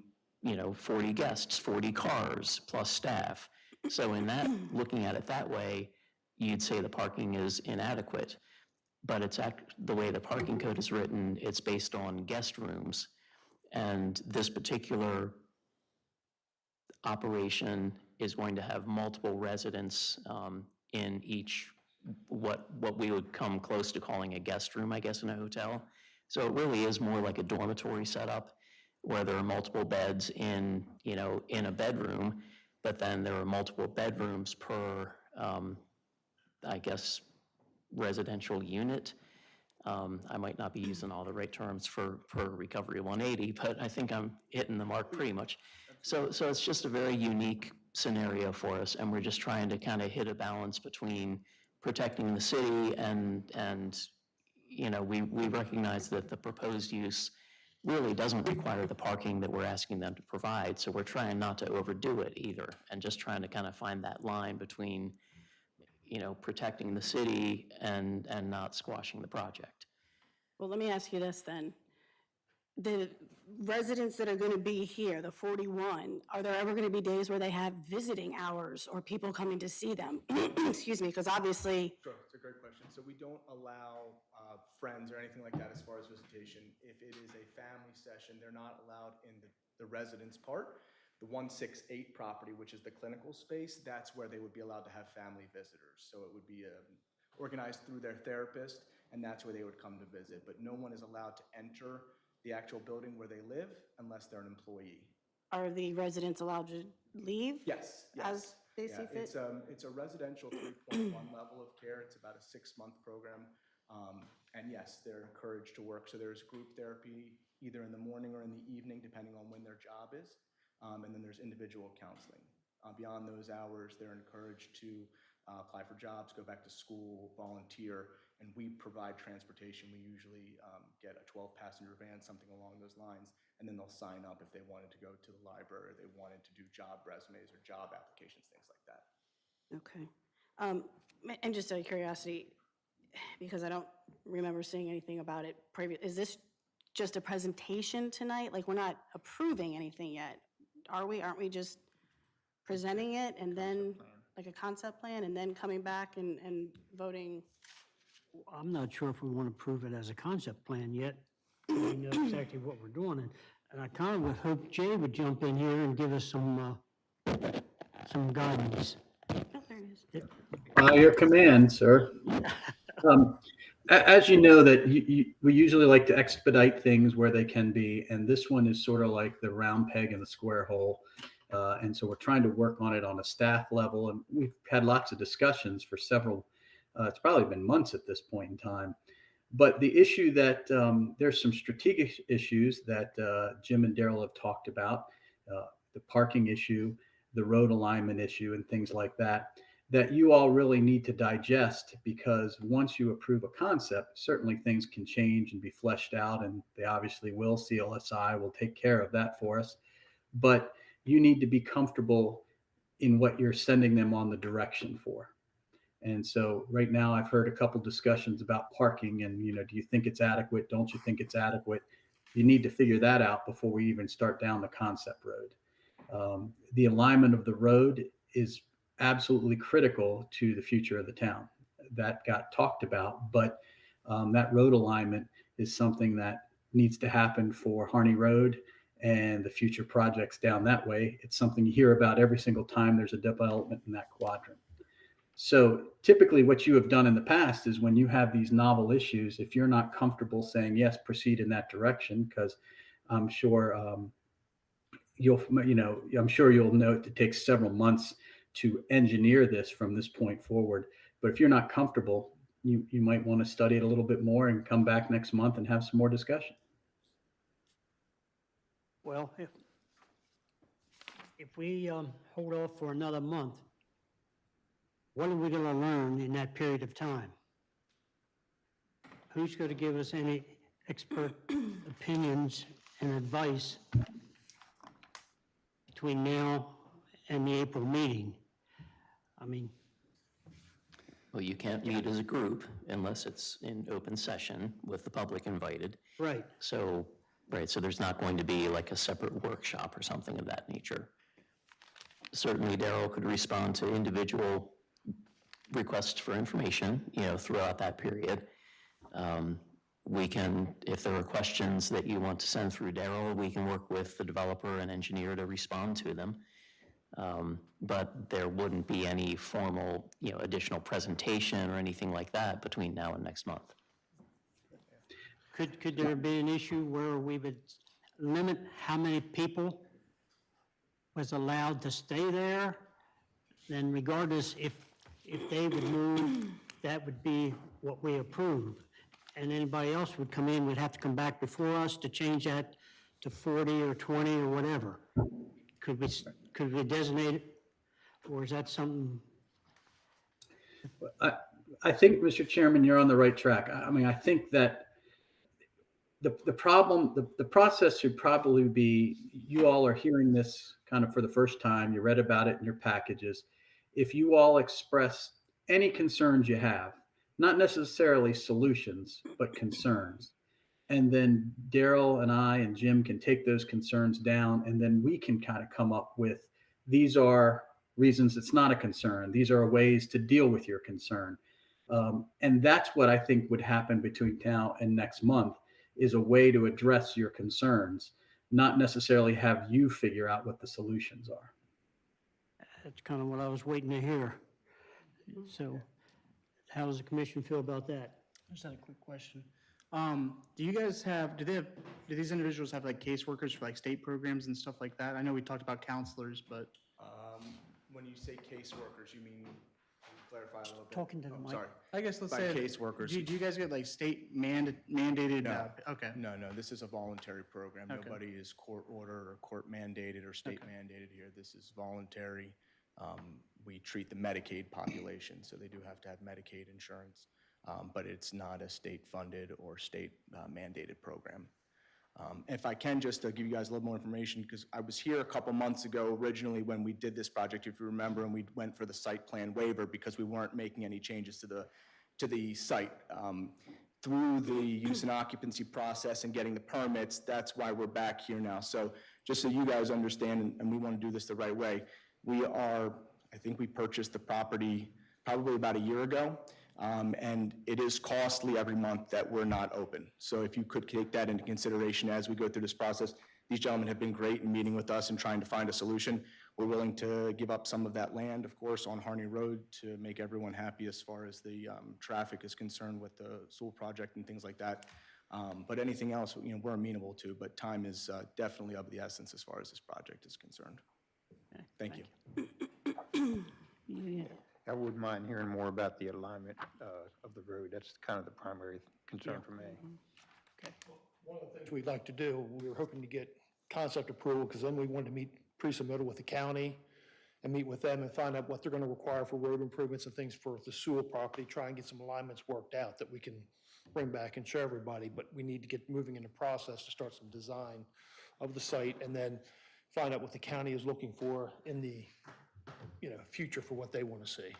guests, 40 cars plus staff. So in that, looking at it that way, you'd say the parking is inadequate. But it's the way the parking code is written, it's based on guest rooms. And this particular operation is going to have multiple residents in each, what we would come close to calling a guest room, I guess, in a hotel. So it really is more like a dormitory setup, where there are multiple beds in a bedroom, but then there are multiple bedrooms per, I guess, residential unit. I might not be using all the right terms for Recovery 180, but I think I'm hitting the mark pretty much. So it's just a very unique scenario for us, and we're just trying to kind of hit a balance between protecting the city and we recognize that the proposed use really doesn't require the parking that we're asking them to provide, so we're trying not to overdo it either, and just trying to kind of find that line between protecting the city and not squashing the project. Well, let me ask you this then. The residents that are going to be here, the 41, are there ever going to be days where they have visiting hours or people coming to see them? Excuse me, because obviously. Sure, it's a great question. So we don't allow friends or anything like that as far as visitation. If it is a family session, they're not allowed in the residence part. The 168 property, which is the clinical space, that's where they would be allowed to have family visitors. So it would be organized through their therapist, and that's where they would come to visit. But no one is allowed to enter the actual building where they live unless they're an employee. Are the residents allowed to leave? Yes. As they see fit? It's a residential 3.1 level of care. It's about a 6-month program. And yes, they're encouraged to work. So there's group therapy either in the morning or in the evening, depending on when their job is. And then there's individual counseling. Beyond those hours, they're encouraged to apply for jobs, go back to school, volunteer, and we provide transportation. We usually get a 12-passenger van, something along those lines, and then they'll sign up if they wanted to go to the library, or they wanted to do job resumes or job applications, things like that. Okay. And just out of curiosity, because I don't remember seeing anything about it previous, is this just a presentation tonight? Like, we're not approving anything yet, are we? Aren't we just presenting it and then, like a concept plan, and then coming back and voting? I'm not sure if we want to prove it as a concept plan yet. We know exactly what we're doing, and I kind of would hope Jay would jump in here and give us some guidance. Oh, there it is. Your command, sir. As you know, that we usually like to expedite things where they can be, and this one is sort of like the round peg in the square hole. And so we're trying to work on it on a staff level, and we've had lots of discussions for several, it's probably been months at this point in time. But the issue that there's some strategic issues that Jim and Daryl have talked about, the parking issue, the road alignment issue, and things like that you all really need to digest, because once you approve a concept, certainly things can change and be fleshed out, and they obviously will. CLSI will take care of that for us. But you need to be comfortable in what you're sending them on the direction for. And so right now I've heard a couple discussions about parking and, do you think it's adequate? Don't you think it's adequate? You need to figure that out before we even start down the concept road. The alignment of the road is absolutely critical to the future of the town. That got talked about, but that road alignment is something that needs to happen for Harney Road and the future projects down that way. It's something you hear about every single time there's a development in that quadrant. So typically what you have done in the past is when you have these novel issues, if you're not comfortable saying, yes, proceed in that direction, because I'm sure I'm sure you'll note it takes several months to engineer this from this point forward. But if you're not comfortable, you might want to study it a little bit more and come back next month and have some more discussion. Well, if we hold off for another month, what are we going to learn in that period of time? Who's going to give us any expert opinions and advice between now and the April meeting? I mean, Well, you can't meet as a group unless it's in open session with the public invited. right. So there's not going to be like a separate workshop or something of that nature. Certainly Daryl could respond to individual requests for information, throughout that period. We can, if there are questions that you want to send through Daryl, we can work with the developer and engineer to respond to them. But there wouldn't be any formal, additional presentation or anything like that between now and next month. Could there be an issue where we would limit how many people was allowed to stay there? Then regardless, if they would move, that would be what we approve. And anybody else would come in, would have to come back before us to change that to 40 or 20 or whatever. Could we designate it? Or is that something? I think, Mr. Chairman, you're on the right track. I mean, I think that the problem, the process should probably be, you all are hearing this kind of for the first time, you read about it in your packages. If you all express any concerns you have, not necessarily solutions, but concerns, and then Daryl and I and Jim can take those concerns down, and then we can kind of come up with, these are reasons it's not a concern. These are ways to deal with your concern. And that's what I think would happen between now and next month, is a way to address your concerns, not necessarily have you figure out what the solutions are. That's kind of what I was waiting to hear. So how does the commission feel about that? I just had a quick question. Do you guys have, do these individuals have like caseworkers for like state programs and stuff like that? I know we talked about counselors, but. When you say caseworkers, you mean, clarify a little bit? Talking to the mic. Sorry. I guess let's By say. caseworkers. Do you guys get like state mandated? No. Okay. No, this is a voluntary program. Okay. Nobody is court order or court mandated or state mandated here. This is voluntary. We treat the Medicaid population, so they do have to have Medicaid insurance, but it's not a state-funded or state mandated program. If I can, just to give you guys a little more information, because I was here a couple months ago originally when we did this project, if you remember, and we went for the site plan waiver because we weren't making any changes to the site. Through the use and occupancy process and getting the permits, that's why we're back here now. So just so you guys understand, and we want to do this the right way, I think we purchased the property probably about a year ago. And it is costly every month that we're not open. So if you could take that into consideration as we go through this process, these gentlemen have been great in meeting with us and trying to find a solution. We're willing to give up some of that land, of course, on Harney Road to make everyone happy as far as the traffic is concerned with the Sewell project and things like that. But anything else, we're amenable to, but time is definitely of the essence as far as this project is concerned. Thank you. I wouldn't mind hearing more about the alignment of the road. That's kind of the primary concern for me. One of the things we'd like to do, we were hoping to get concept approval, because then we wanted to meet pre-submittal with the county and meet with them and find out what they're going to require for road improvements and things for the Sewell property, try and get some alignments worked out that we can bring back and show everybody. But we need to get moving in the process to start some design of the site and then find out what the county is looking for in the future for what they want to see.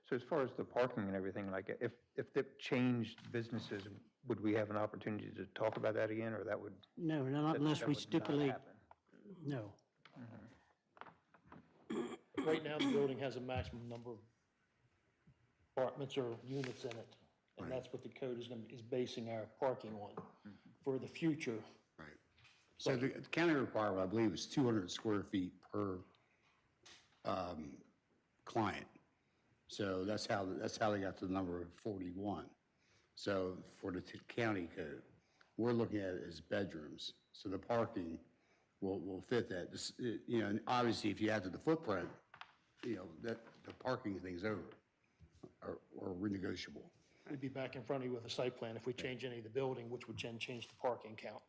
So as far as the parking and everything, like if they've changed businesses, would we have an opportunity to talk about that again, or that would? No, not unless we stipulate, no. Right now, the building has a maximum number of apartments or units in it, and that's what the code is basing our parking on for the future. Right. So the county requirement, I believe, is 200 square feet per client. So that's how they got to the number of 41. So for the county code, we're looking at it as bedrooms. So the parking will fit that. This, and obviously if you add to the footprint, that the parking thing's over or renegotiable. We'd be back in front of you with a site plan if we change any of the building, which would then change the parking count.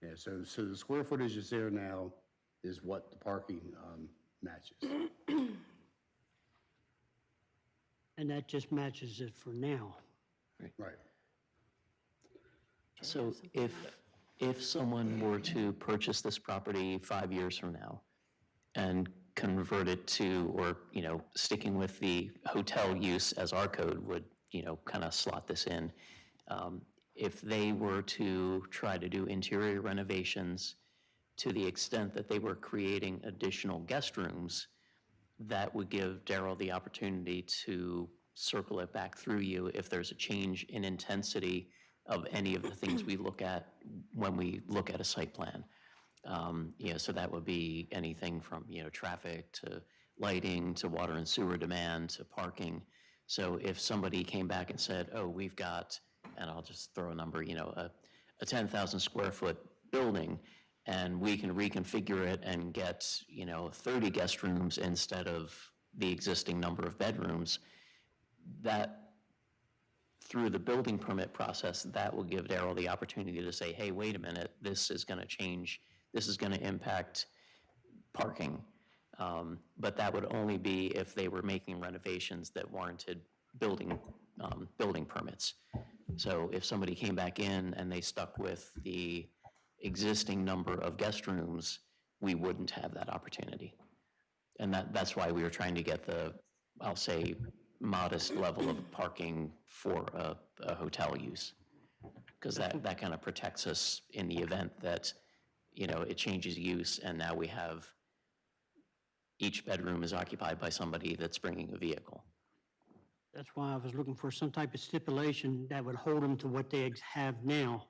Yeah, so the square footage is there now is what the parking matches. And that just matches it for now. Right. So if someone were to purchase this property 5 years from now and convert it to, or, sticking with the hotel use as our code would, kind of slot this in, if they were to try to do interior renovations to the extent that they were creating additional guest rooms, that would give Darrell the opportunity to circle it back through you if there's a change in intensity of any of the things we look at when we look at a site plan. So that would be anything from, traffic to lighting to water and sewer demand to parking. So if somebody came back and said, oh, we've got, and I'll just throw a number, a 10,000 square foot building, and we can reconfigure it and get, 30 guest rooms instead of the existing number of bedrooms, that through the building permit process, that will give Darrell the opportunity to say, hey, wait a minute, this is going to change, this is going to impact parking. But that would only be if they were making renovations that warranted building permits. So if somebody came back in and they stuck with the existing number of guest rooms, we wouldn't have that opportunity. And that's why we were trying to get the, I'll say, modest level of parking for a hotel use. Because that kind of protects us in the event that, it changes use and now we have each bedroom is occupied by somebody that's bringing a vehicle. That's why I was looking for some type of stipulation that would hold them to what they have now.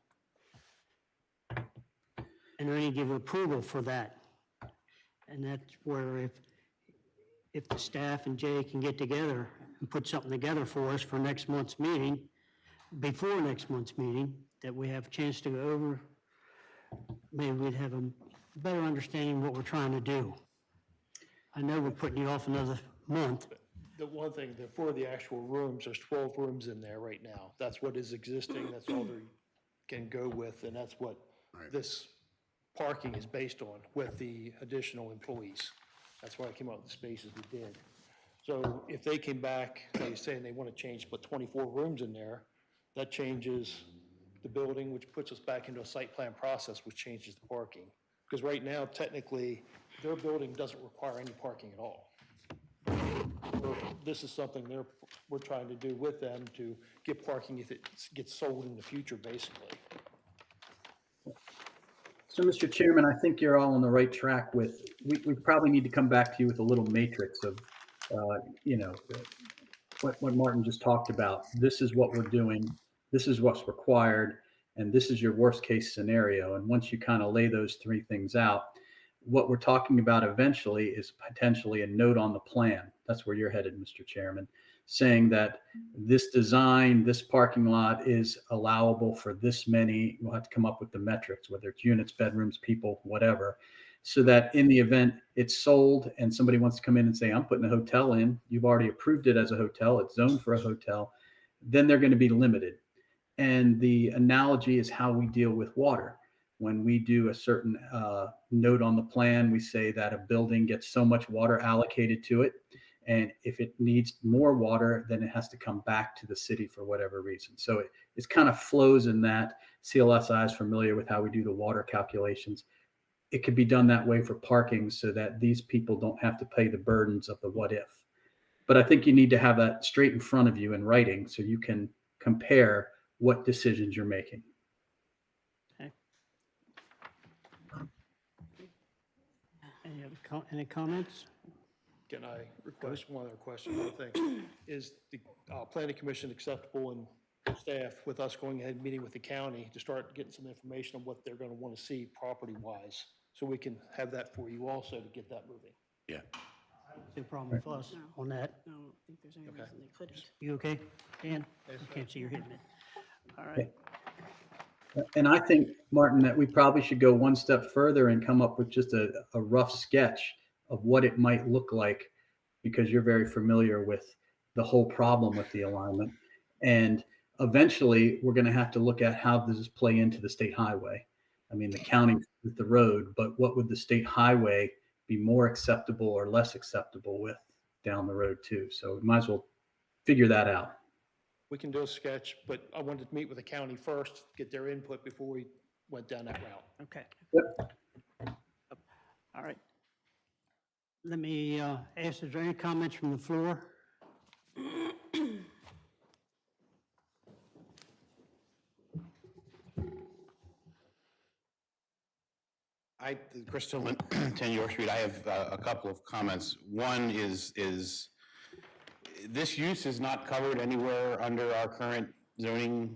And only give approval for that. And that's where if the staff and Jay can get together and put something together for us for next month's meeting, before next month's meeting, that we have a chance to go over, maybe we'd have a better understanding of what we're trying to do. I know we're putting you off another month. The one thing, for the actual rooms, there's 12 rooms in there right now. That's what is existing, that's all they can go with, and that's what this parking is based on with the additional employees. That's why I came up with the spaces we did. So if they came back, like saying they want to change, put 24 rooms in there, that changes the building, which puts us back into a site plan process, which changes the parking. Because right now, technically, their building doesn't require any parking at all. This is something we're trying to do with them to get parking if it gets sold in the future, basically. So, Mr. Chairman, I think you're all on the right track with, we probably need to come back to you with a little matrix of, what Martin just talked about. This is what we're doing, this is what's required, and this is your worst case scenario. And once you kind of lay those three things out, what we're talking about eventually is potentially a note on the plan. That's where you're headed, Mr. Chairman, saying that this design, this parking lot is allowable for this many. We'll have to come up with the metrics, whether it's units, bedrooms, people, whatever, so that in the event it's sold and somebody wants to come in and say, I'm putting a hotel in, you've already approved it as a hotel, it's zoned for a hotel, then they're going to be limited. And the analogy is how we deal with water. When we do a certain note on the plan, we say that a building gets so much water allocated to it. And if it needs more water, then it has to come back to the city for whatever reason. So it kind of flows in that. CLSI is familiar with how we do the water calculations. It could be done that way for parking so that these people don't have to pay the burdens of the what if. But I think you need to have that straight in front of you in writing so you can compare what decisions you're making. Any comments? Can I request one other question? One thing, is the planning commission acceptable and staff with us going ahead and meeting with the county to start getting some information on what they're going to want to see property-wise? So we can have that for you also to get that moving. Yeah. No problem with us on that. I don't think there's any reason they couldn't. You okay, Dan? I can't see your hitting it. All right. And I think, Martin, that we probably should go one step further and come up with just a rough sketch of what it might look like, because you're very familiar with the whole problem with the alignment. And eventually, we're going to have to look at how does this play into the state highway. I mean, the county with the road, but what would the state highway be more acceptable or less acceptable with down the road too? So we might as well figure that out. We can do a sketch, but I wanted to meet with the county first, get their input before we went down that route. Okay. Yep. All right. Let me ask, is there any comments from the floor? Chris Tillman, 10 York Street. I have a couple of comments. One is this use is not covered anywhere under our current zoning.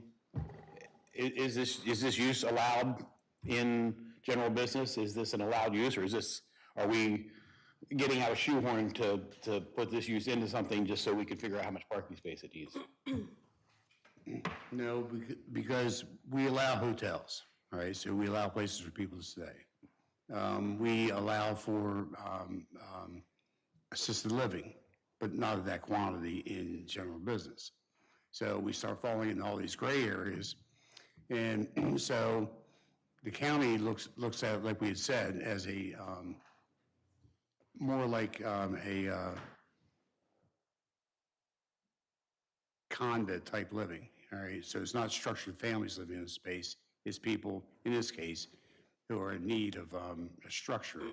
Is this use allowed in general business? Is this an allowed use, or are we getting out a shoehorn to put this use into something just so we can figure out how much parking space it needs? No, because we allow hotels, all right? So we allow places for people to stay. We allow for assisted living, but not of that quantity in general business. So we start falling in all these gray areas. And so the county looks at it, like we had said, as a more like a condo type living, all right? So it's not structured families living in a space, it's people, in this case, who are in need of a structure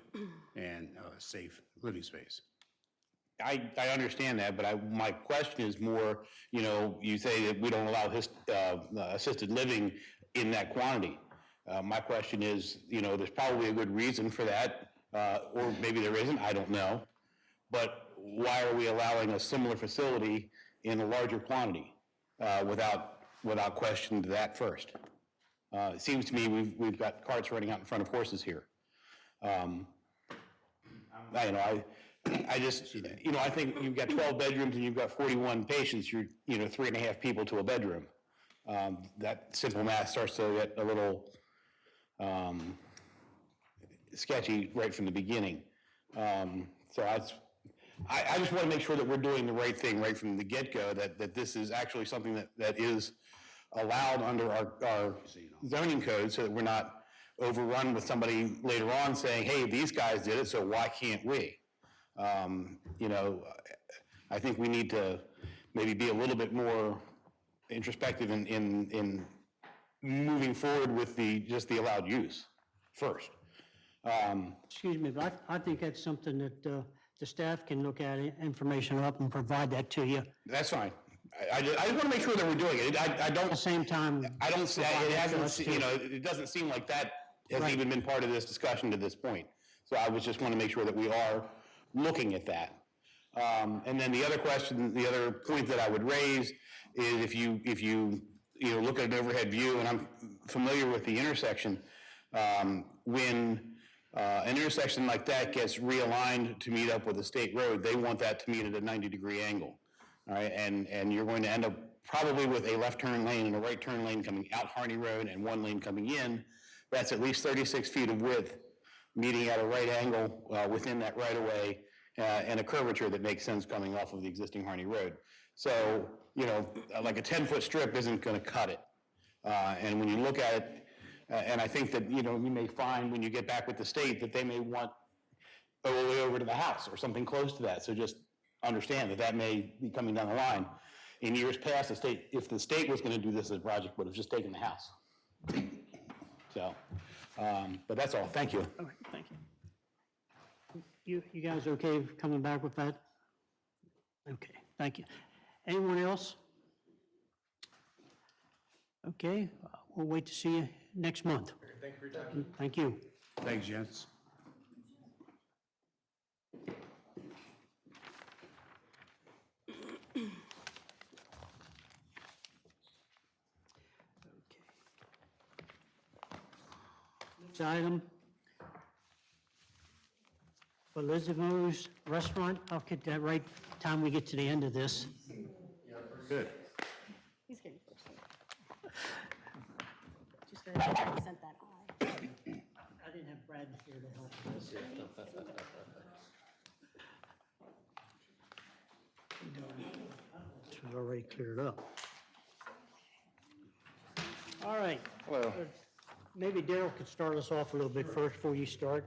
and a safe living space. I understand that, but my question is more, you say that we don't allow assisted living in that quantity. My question is, there's probably a good reason for that, or maybe there isn't, I don't know. But why are we allowing a similar facility in a larger quantity without question to that first? It seems to me we've got carts running out in front of horses here. I just, I think you've got 12 bedrooms and you've got 41 patients, you're, 3.5 people to a bedroom. That simple math starts to get a little sketchy right from the beginning. So I just want to make sure that we're doing the right thing right from the get-go, that this is actually something that is allowed under our zoning code, so that we're not overrun with somebody later on saying, hey, these guys did it, so why can't we? I think we need to maybe be a little bit more introspective in moving forward with just the allowed use first. Excuse me, but I think that's something that the staff can look at information up and provide that to you. That's fine. I just want to make sure that we're doing it. I don't. At the same time. I don't say, it hasn't, it doesn't seem like that has even been part of this discussion to this point. So I just want to make sure that we are looking at that. And then the other question, the other point that I would raise is if you look at an overhead view, and I'm familiar with the intersection, when an intersection like that gets realigned to meet up with a state road, they want that to meet at a 90-degree angle. All right, and you're going to end up probably with a left turn lane and a right turn lane coming out Harney Road and one lane coming in. That's at least 36 feet of width, meeting at a right angle within that right-of-way, and a curvature that makes sense coming off of the existing Harney Road. So, like a 10-foot strip isn't going to cut it. And when you look at it, and I think that, you may find when you get back with the state that they may want all the way over to the house or something close to that. So just understand that may be coming down the line. In years past, if the state was going to do this as a project, would have just taken the house. So, but that's all. Thank you. All right, thank you. You guys okay coming back with that? Okay, thank you. Anyone else? Okay, we'll wait to see you next month. Thank you for your time. Thank you. Thanks, gents. Next item. Elizabeth's Restaurant. I'll get that right time we get to the end of this. Good. He's getting first. Just gotta present that eye. I didn't have Brad here to help us. This was already cleared up. All right. Hello. Maybe Daryl could start us off a little bit first before you start.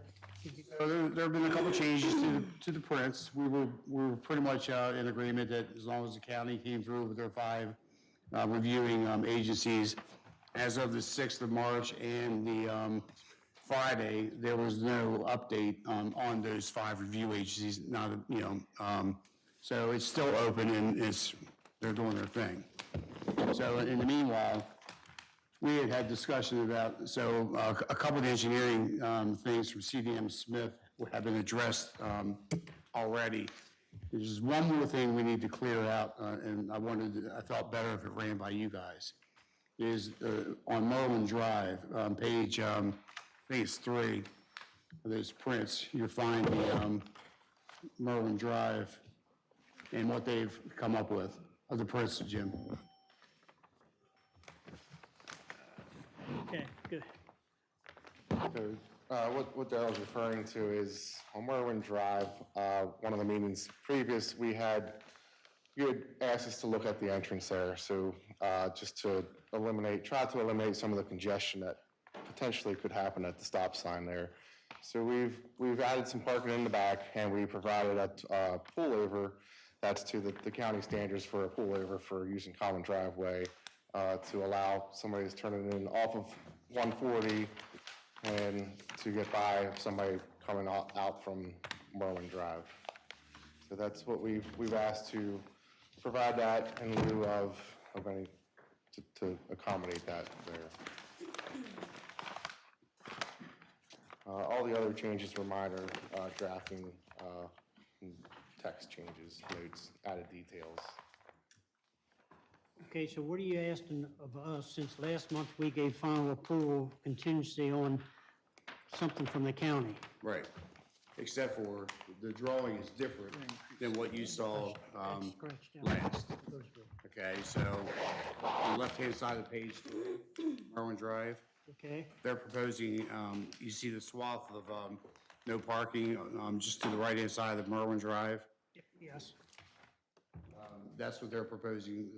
So there have been a couple changes to the prints. We were pretty much in agreement that as long as the county came through with their 5 reviewing agencies, as of the 6th of March and the Friday, there was no update on those 5 review agencies. Not, so it's still open and they're doing their thing. So in the meanwhile, we had discussion about, a couple of engineering things from CDM Smith have been addressed already. There's just one more thing we need to clear out, and I felt better if it ran by you guys, is on Merlin Drive, page think it's 3 of those prints, you'll find the Merwin Drive and what they've come up with of the prints, Jim. Okay, good. What Darrell's referring to is on Merwin Drive, one of the meetings previous, you had asked us to look at the entrance there, so just to try to eliminate some of the congestion that potentially could happen at the stop sign there. So we've added some parking in the back, and we provided a pullover that's to the county standards for a pullover for using common driveway to allow somebody who's turning in off of 140 and to get by somebody coming out from Merwin Drive. So that's what we've asked to provide that in lieu of any, to accommodate that there. All the other changes were minor, drafting, text changes, notes, added details. Okay, so what are you asking of us, since last month we gave final approval contingency on something from the county? Right, except for the drawing is different than what you saw last. Okay, so on the left-hand side of the page, Merwin Drive. Okay. They're proposing, you see the swath of no parking just to the right-hand side of Merwin Drive. Yes. That's what they're proposing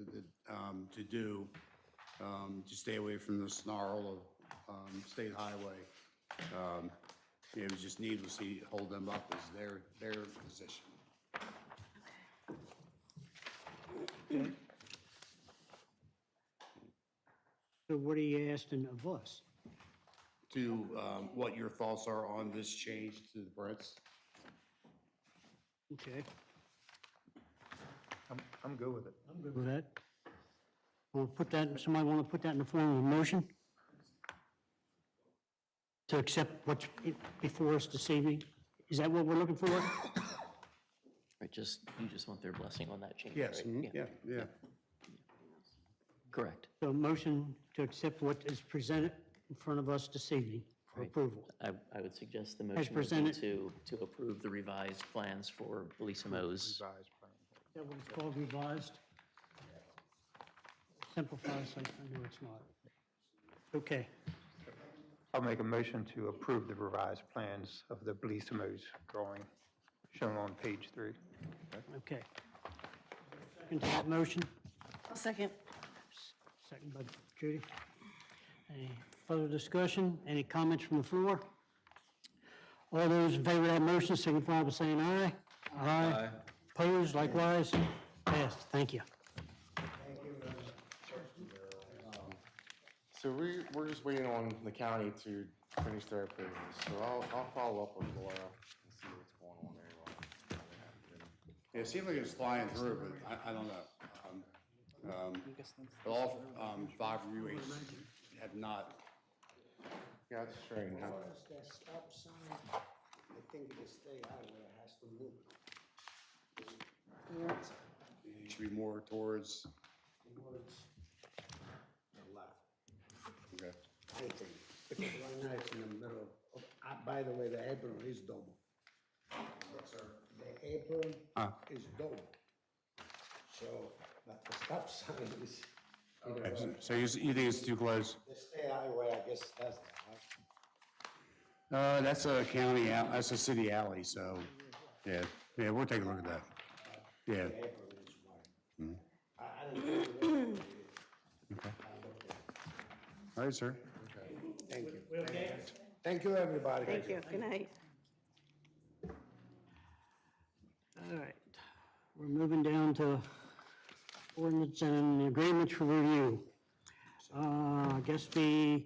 to do, to stay away from the snarl of state highway. It was just needlessly hold them up as their position. Okay. So what are you asking of us? To what your thoughts are on this change to the Brits? Okay, I'm good with it. I'm good with that. We'll put that, somebody want to put that in the form of a motion? To accept what's before us this evening? Is that what we're looking for? Right, you just want their blessing on that change, Yes, right? yeah. Correct. So a motion to accept what is presented in front of us this evening for Right. approval. I would suggest the As motion would be presented. to approve the revised plans for Belisa Mo's. Is that what it's called, revised? Simplified, so I know it's not. Okay, I'll make a motion to approve the revised plans of the Belisa drawing shown on page 3. okay. Second to that motion, I'll second. second by Judy. Any further discussion? Any comments from the floor? All those in favor of that motion signify by saying aye. Aye. Opposed, likewise? Passed, thank you. So we're just waiting on the county to finish their appraisals. So I'll follow up with Laura and see what's going on there. Yeah, it seemed like it was flying through, but I don't know. All 5 reviewers have not. Yeah, it's strange. Huh? That stop sign, I think the state highway has to move. It should be more towards. Towards the left, Okay. I think, because right now it's in the middle of, by the way, the apron is double. The apron is double. So, but the stop sign is. Okay, so you think it's too close? The state highway, I guess that's that, right? That's a county, that's a city alley, so, yeah, we'll take a look at that. Yeah. The apron is wide. I didn't know. Okay. All right, sir. Thank you. Thank you, everybody. Thank you. Good night. All right, we're moving down to ordinance and agreements for review. I guess the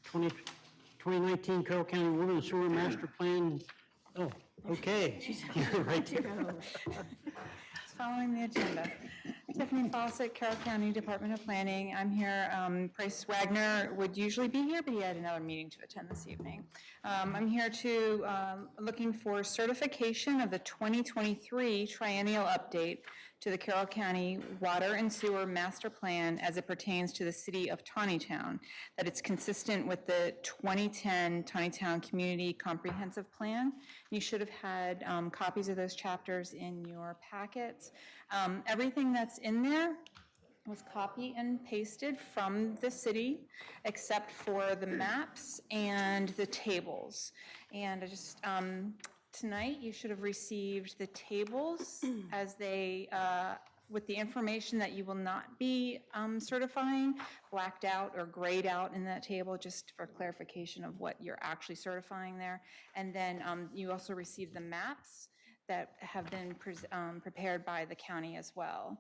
2019 Carroll County Water and Sewer Master Plan. Oh, okay. You're right there. Following the agenda. Tiffany Fawcett, Carroll County Department of Planning. I'm here. Price Wagner would usually be here, but he had another meeting to attend this evening. I'm here looking for certification of the 2023 triennial update to the Carroll County Water and Sewer Master Plan as it pertains to the city of Taneytown, that it's consistent with the 2010 Taneytown Community Comprehensive Plan. You should have had copies of those chapters in your packets. Everything that's in there was copy and pasted from the city, except for the maps and the tables. And I just, tonight, you should have received the tables as they, with the information that you will not be certifying, blacked out or grayed out in that table, just for clarification of what you're actually certifying there. And then you also received the maps that have been prepared by the county as well.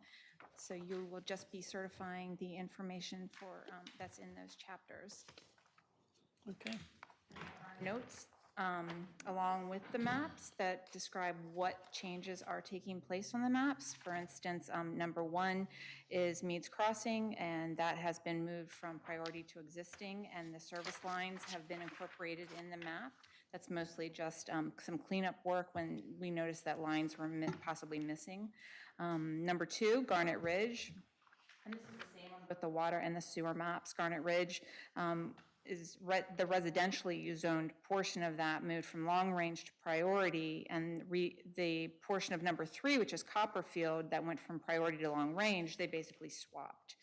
So you will just be certifying the information for, that's in those chapters. Okay. Notes along with the maps that describe what changes are taking place on the maps. For instance, number 1 is Meads Crossing, and that has been moved from priority to existing, and the service lines have been incorporated in the map. That's mostly just some cleanup work when we noticed that lines were possibly missing. Number 2, Garnet Ridge, and this is the same with the water and the sewer maps. Garnet Ridge is the residentially zoned portion of that moved from long range to priority, and the portion of number 3, which is Copperfield, that went from priority to long range, they basically swapped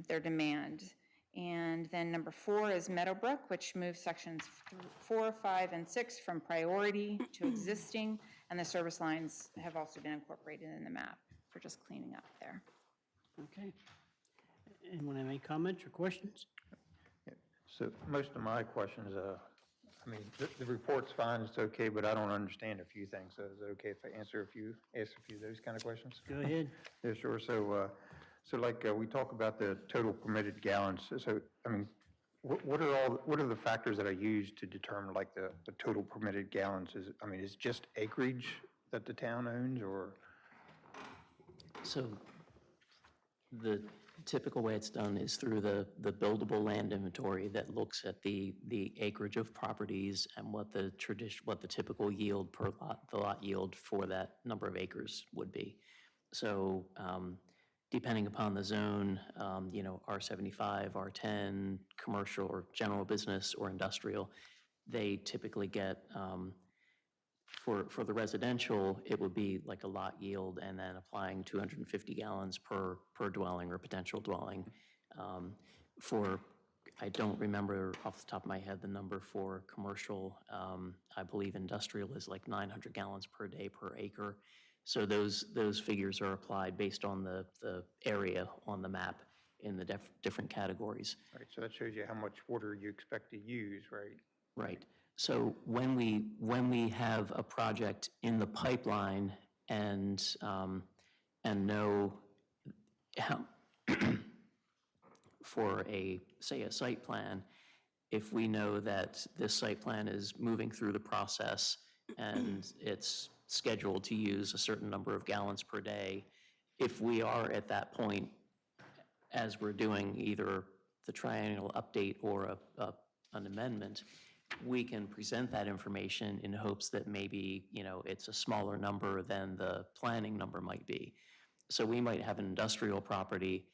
their demand. And then number 4 is Meadowbrook, which moves sections 4, 5, and 6 from priority to existing, and the service lines have also been incorporated in the map for just cleaning up there. Okay. Anyone have any comments or questions? So most of my questions, I mean, the report's fine, it's okay, but I don't understand a few things. So is it okay if I ask a few of those kind of questions? Go ahead. Yeah, sure. So like we talk about the total permitted gallons. So, I mean, what are the factors that I use to determine like the total permitted gallons? Is it just acreage that the town owns, or? So the typical way it's done is through the buildable land inventory that looks at the acreage of properties and what the typical yield per lot, the lot yield for that number of acres would be. So depending upon the zone, R75, R10, commercial or general business or industrial, they typically get, for the residential, it would be like a lot yield and then applying 250 gallons per dwelling or potential dwelling. I don't remember off the top of my head the number for commercial. I believe industrial is like 900 gallons per day per acre. So those figures are applied based on the area on the map in the different categories. Right, so that shows you how much water you expect to use, right? Right. So when we have a project in the pipeline and know how for say a site plan, if we know that this site plan is moving through the process and it's scheduled to use a certain number of gallons per day, if we are at that point, as we're doing either the triennial update or an amendment, we can present that information in hopes that maybe, it's a smaller number than the planning number might be. So we might have an industrial property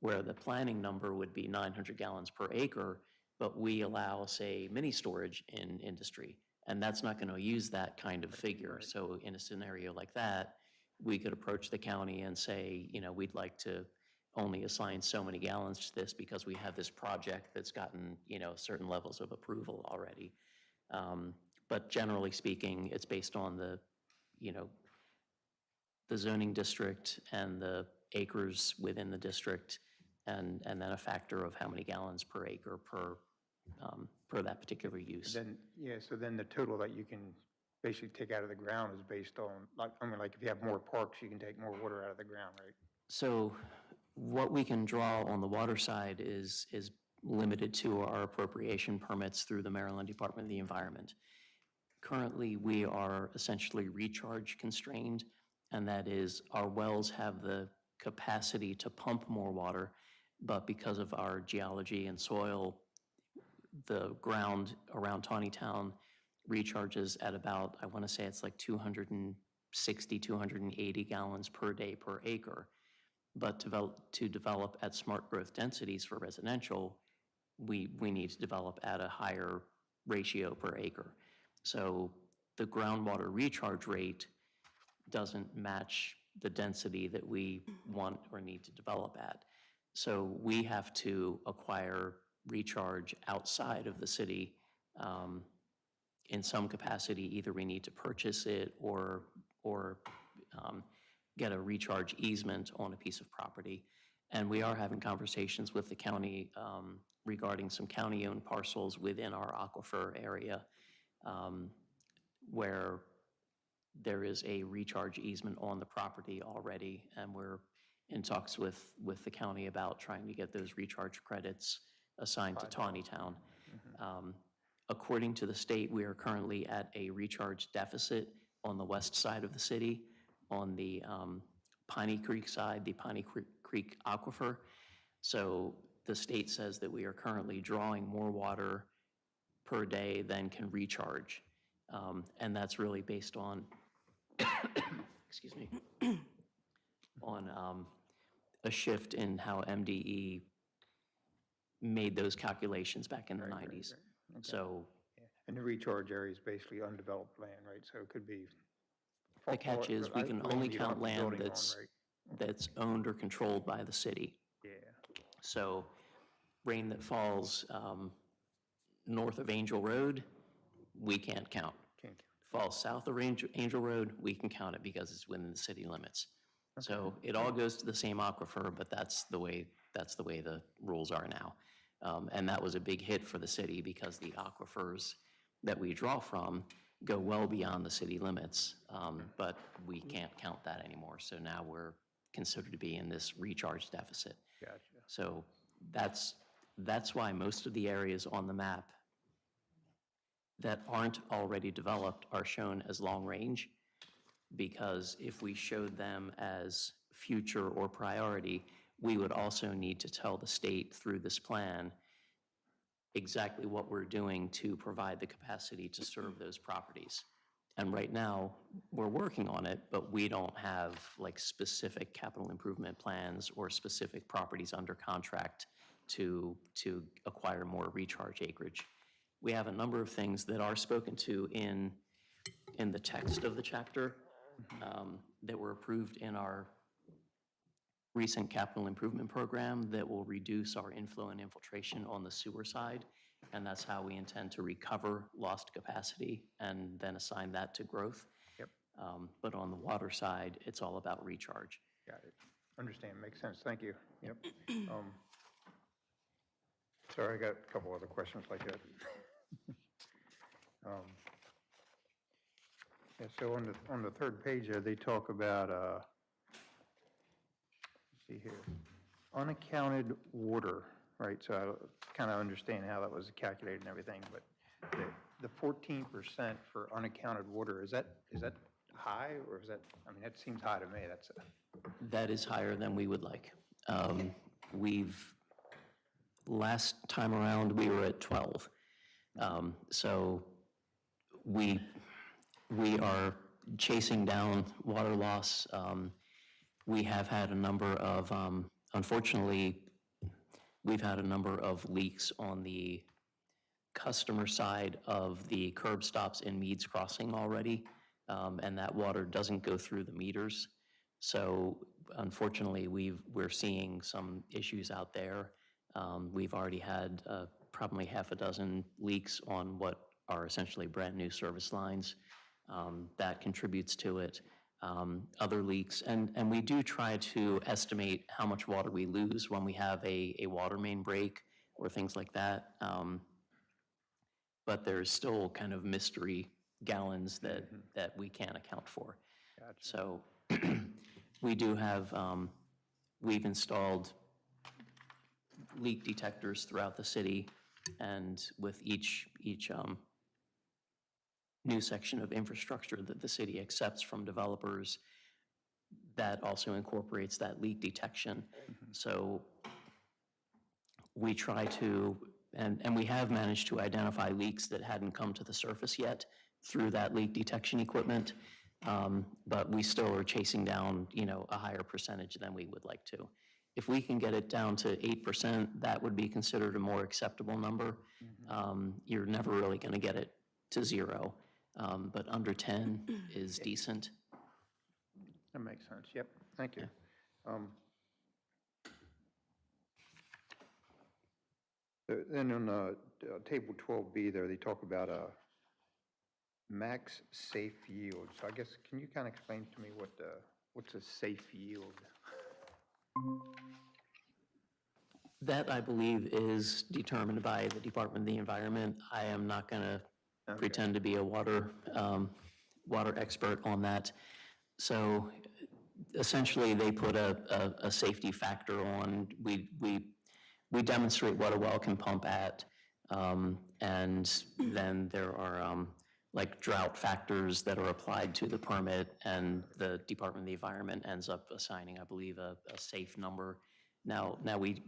where the planning number would be 900 gallons per acre, but we allow, say, mini storage in industry, and that's not going to use that kind of figure. So in a scenario like that, we could approach the county and say, we'd like to only assign so many gallons to this because we have this project that's gotten, certain levels of approval already. But generally speaking, it's based on the zoning district and the acres within the district, and then a factor of how many gallons per acre per that particular use. So then the total that you can basically take out of the ground is based on, like if you have more parks, you can take more water out of the ground, right? So what we can draw on the water side is limited to our appropriation permits through the Maryland Department of the Environment. Currently, we are essentially recharge constrained, and that is our wells have the capacity to pump more water, but because of our geology and soil, the ground around Taneytown recharges at about, I want to say it's like 260 60, 280 gallons per day per acre. But to develop at smart growth densities for residential, we need to develop at a higher ratio per acre. So the groundwater recharge rate doesn't match the density that we want or need to develop at. So we have to acquire recharge outside of the city in some capacity. Either we need to purchase it or get a recharge easement on a piece of property. And we are having conversations with the county regarding some county-owned parcels within our aquifer area where there is a recharge easement on the property already, and we're in talks with the county about trying to get those recharge credits assigned to Taneytown. According to the state, we are currently at a recharge deficit on the west side of the city, on the Piney Creek side, the Piney Creek aquifer. So the state says that we are currently drawing more water per day than can recharge. And that's really based on, excuse me, on a shift in how MDE made those calculations back in the 90s. Okay. So And the recharge area is basically undeveloped land, right? So it could be. the catch is we can only count land that's owned or controlled by the city. Yeah. So rain that falls north of Angel Road, we can't count. Falls south of Angel Road, we can count it because it's within the city limits. So it all goes to the same aquifer, but that's the way the rules are now. And that was a big hit for the city because the aquifers that we draw from go well beyond the city limits, but we can't count that anymore. So now we're considered to be in this recharge deficit. Gotcha. So that's why most of the areas on the map that aren't already developed are shown as long range, because if we showed them as future or priority, we would also need to tell the state through this plan exactly what we're doing to provide the capacity to serve those properties. And right now, we're working on it, but we don't have like specific capital improvement plans or specific properties under contract to acquire more recharge acreage. We have a number of things that are spoken to in the text of the chapter that were approved in our recent capital improvement program that will reduce our inflow and infiltration on the sewer side. And that's how we intend to recover lost capacity and then assign that to growth. Yep. But on the water side, it's all about recharge. Got it. Understand, makes sense, thank you. Yep. Sorry, I got a couple other questions like that. Yeah, so on the third page there, they talk about, let's see here, unaccounted water, right? So I kind of understand how that was calculated and everything, but the 14% for unaccounted water, is that high, or is that, I mean, that seems high to me, That is higher than we would like. Last time around, we were at 12. So we are chasing down water loss. We have had a number of, unfortunately, we've had a number of leaks on the customer side of the curb stops in Meads Crossing already, and that water doesn't go through the meters. So unfortunately, we're seeing some issues out there. We've already had probably half a dozen leaks on what are essentially brand new service lines. That contributes to it. Other leaks, and we do try to estimate how much water we lose when we have a water main break or things like that. But there's still kind of mystery gallons that we can't account for. Gotcha. So we do have, we've installed leak detectors throughout the city, and with each new section of infrastructure that the city accepts from developers, that also incorporates that leak detection. So we try to, and we have managed to identify leaks that hadn't come to the surface yet through that leak detection equipment. but we still are chasing down, a higher percentage than we would like to. If we can get it down to 8%, that would be considered a more acceptable number. You're never really going to get it to 0, but under 10 is decent. That makes sense, yep, thank you. Then on table 12B there, they talk about max safe yield. So I guess, can you kind of explain to me what's a safe yield? That, I believe, is determined by the Department of the Environment. I am not going to pretend to be a water expert on that. So essentially, they put a safety factor on. We demonstrate what a well can pump at, and then there are like drought factors that are applied to the permit, and the Department of the Environment ends up assigning, I believe, a safe number. Now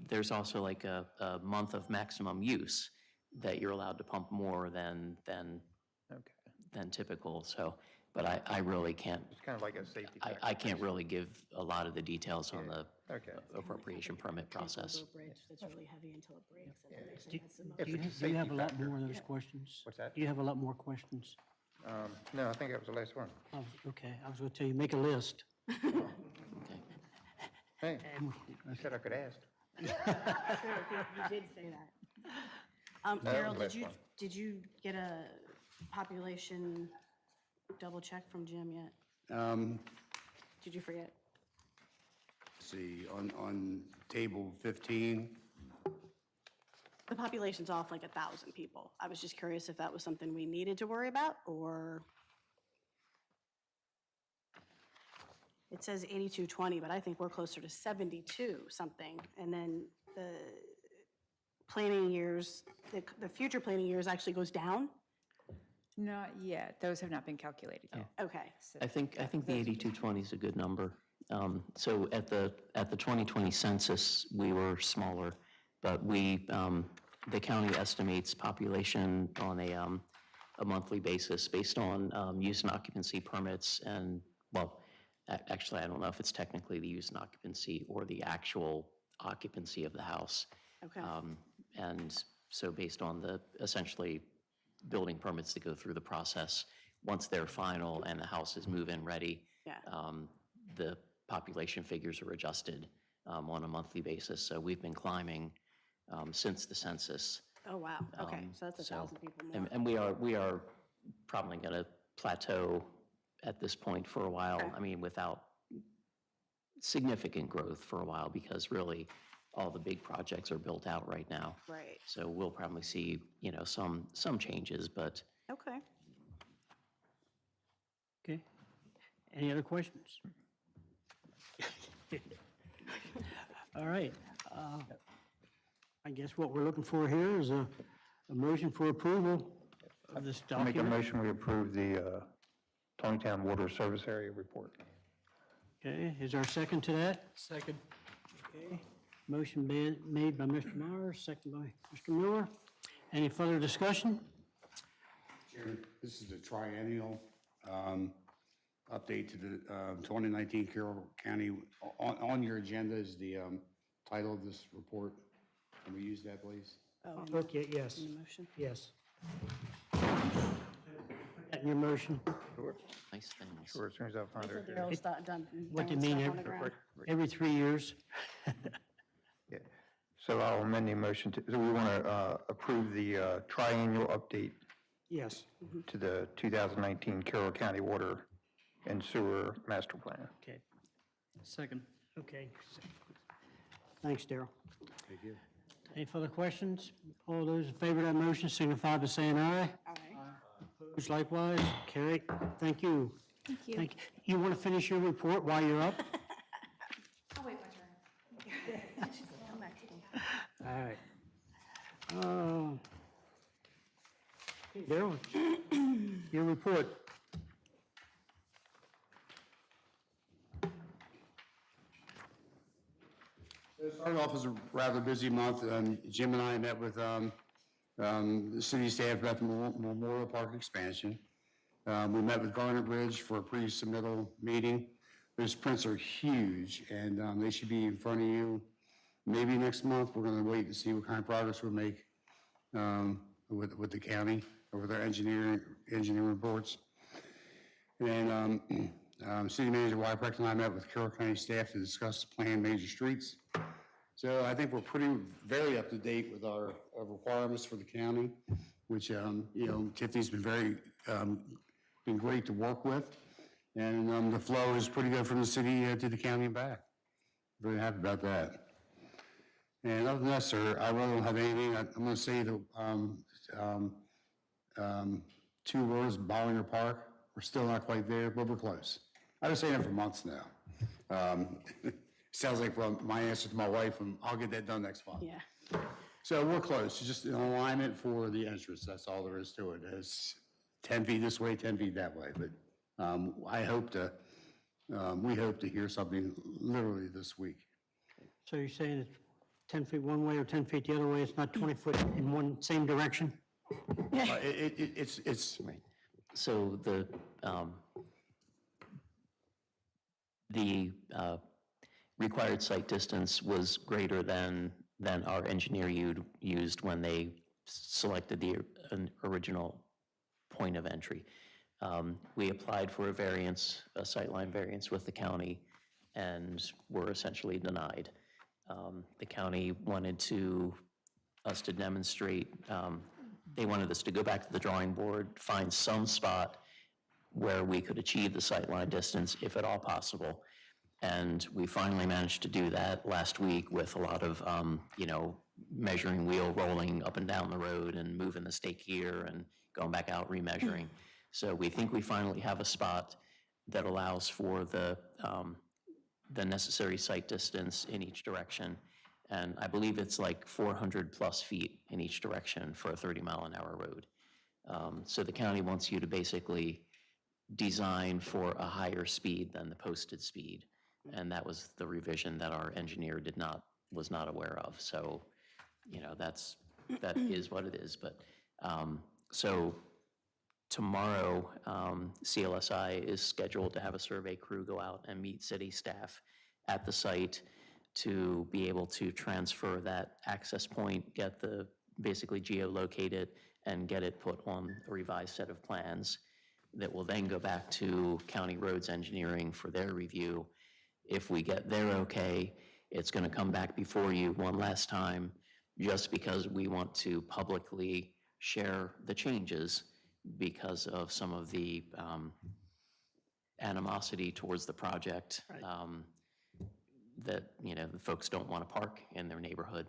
there's also like a month of maximum use that you're allowed to pump more than typical. So, but I really can't. It's kind of like a safety factor. I can't really give a lot of the details on the appropriation permit process. Bridge that's really heavy until it breaks. And then they say that's the most- Do you have a lot more of those questions? What's that? Do you have a lot more questions? No, I think that was the last one. Oh, okay, I was going to tell you, make a list. Hey, you said I could ask. You did say that. That Carol, was the last one. did you get a population double check from Jim yet? Did you forget? See, on table 15, The population's off like 1,000 people. I was just curious if that was something we needed to worry about, or it says 8220, but I think we're closer to 72 something. And then the planning years, the future planning years actually goes down? Not yet. Those have not been calculated yet. Okay. I think the 8220 is a good number. So at the 2020 census, we were smaller, but the county estimates population on a monthly basis based on use and occupancy permits and, well, actually, I don't know if it's technically the use and occupancy or the actual occupancy of the house. Okay. And so based on the essentially building permits that go through the process, once they're final and the house is move-in ready, the population figures are adjusted on a monthly basis. So we've been climbing since the census. Oh, wow. Okay, so that's 1,000 people more. And we are probably going to plateau at this point for a while. Okay. I mean, without significant growth for a while, because really all the big projects are built out right now. Right. So we'll probably see, some changes, but Okay. Okay. Any other questions? All right. I guess what we're looking for here is a motion for approval of this I'll make a document. motion, we approve the Taneytown Water Service Area Report. Okay, is there a second to that? Second. Okay, motion made by Mr. Myers, second by Mr. Miller. Any further discussion? Chairman, this is the triennial update to the 2019 Carroll County. On your agenda is the title of this report. Can we use that, please? Oh, Okay, yes, in the motion? yes. That in your motion? nice things. Sure, as soon as I find it. Daryl's done. What do you throwing mean, stuff on the ground. every 3 years? Yeah. So I'll amend the motion to, so we want to approve the triennial update Yes. to the 2019 Carroll County Water and Sewer Master Plan. Okay, Second. okay. Thanks, Daryl. Thank you. Any further questions? All those in favor of that motion signify by saying aye. Aye. Opposed likewise, carried. Thank you. Thank you. You want to finish your report while you're up? I'll wait my turn. Come back to me. All right. Daryl, your report. It started off as a rather busy month. Jim and I met with the city staff about the Memorial Park expansion. We met with Garner Bridge for a pre-submittal meeting. Those prints are huge, and they should be in front of you maybe next month. We're going to wait and see what kind of progress we'll make with the county over their engineering reports. And City Manager Wyprecht and I met with Carroll County staff to discuss planned major streets. So I think we're very up to date with our requirements for the county, which, Tiffany's been great to work with. And the flow is pretty good from the city to the county and back. Very happy about that. And other than that, sir, I really don't have anything. I'm going to say the 2 words, Bollinger Park. We're still not quite there, but we're close. I've been saying that for months now. Sounds like my answer to my wife, and I'll get that done next month. Yeah. So we're close, just an alignment for the entrance, that's all there is to it. It's 10 feet this way, 10 feet that way, but we hope to hear something literally this week. So you're saying it's 10 feet one way or 10 feet the other way, it's not 20 foot in one same direction? It's So the required site distance was greater than our engineer used when they selected the original point of entry. We applied for a variance, a sightline variance with the county, and were essentially denied. The county wanted us to demonstrate, they wanted us to go back to the drawing board, find some spot where we could achieve the sightline distance, if at all possible. And we finally managed to do that last week with a lot of, measuring wheel rolling up and down the road and moving the stake here and going back out, remeasuring. So we think we finally have a spot that allows for the necessary site distance in each direction. And I believe it's like 400 plus feet in each direction for a 30-mile-an-hour road. So the county wants you to basically design for a higher speed than the posted speed. And that was the revision that our engineer was not aware of. So, that is what it is. But, so tomorrow, CLSI is scheduled to have a survey crew go out and meet city staff at the site to be able to transfer that access point, basically geolocate it, and get it put on a revised set of plans that will then go back to County Roads Engineering for their review. If we get their okay, it's going to come back before you one last time, just because we want to publicly share the changes because of some of the animosity towards the project. That, the folks don't want to park in their neighborhood.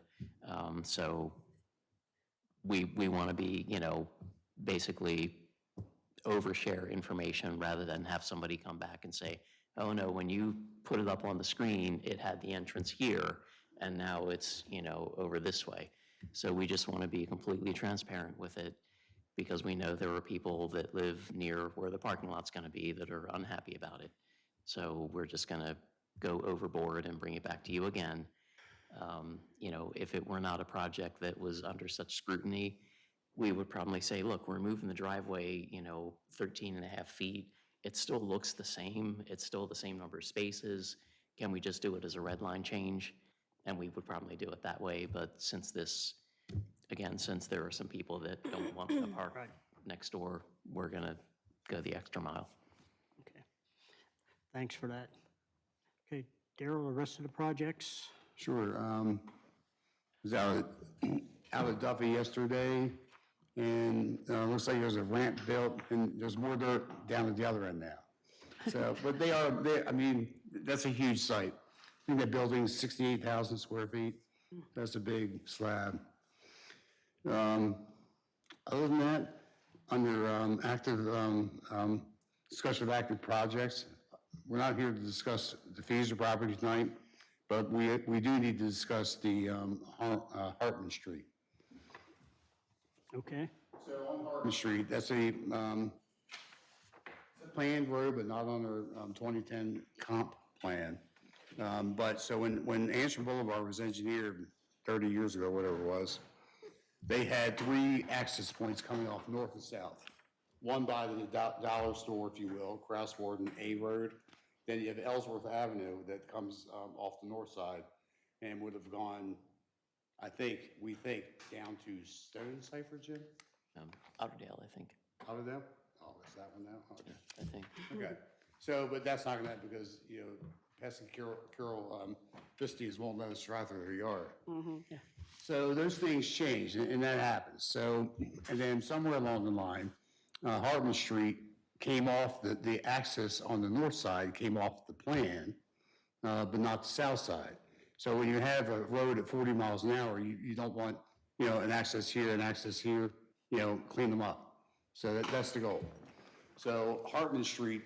So we want to be, basically overshare information rather than have somebody come back and say, oh no, when you put it up on the screen, it had the entrance here, and now it's, over this way. So we just want to be completely transparent with it, because we know there are people that live near where the parking lot's going to be that are unhappy about it. So we're just going to go overboard and bring it back to you again. If it were not a project that was under such scrutiny, we would probably say, look, we're moving the driveway, 13 and a half feet. It still looks the same. It's still the same number of spaces. Can we just do it as a red line change? And we would probably do it that way. But since there are some people that don't want to park next door, we're going to go the extra mile. Okay. Thanks for that. Okay, Darrell, the rest of the projects? Sure. Was out at Duffy yesterday, and looks like there's a ramp built, and there's more dirt down at the other end now. So, but that's a huge site. I think that building's 68,000 square feet. That's a big slab. Other than that, under active discussion of active projects, we're not here to discuss the Feeser property tonight, but we do need to discuss the Hartman Street. Okay. So on Hartman Street, that's a planned road, but not on our 2010 comp plan. But so when Answer Boulevard was engineered 30 years ago, whatever it was, they had 3 access points coming off north and south. one by the dollar store, if you will, Kraus Warden A Road. Then you have Ellsworth Avenue that comes off the north side and would have gone, we think, down to Stone Cipher, Jim? Otterdale, I think. Otterdale? Oh, is that one now? Okay. I think. Okay, so, but that's not gonna happen because, you know, pesky Carroll Christie's won't let us drive through their yard. So those things change, and that happens. So, and then somewhere along the line, Hartman Street came off, the access on the north side came off the plan, but not the south side. So when you have a road at 40 miles an hour, you don't want, you know, an access here, you know, clean them up. So that's the goal. So Hartman Street,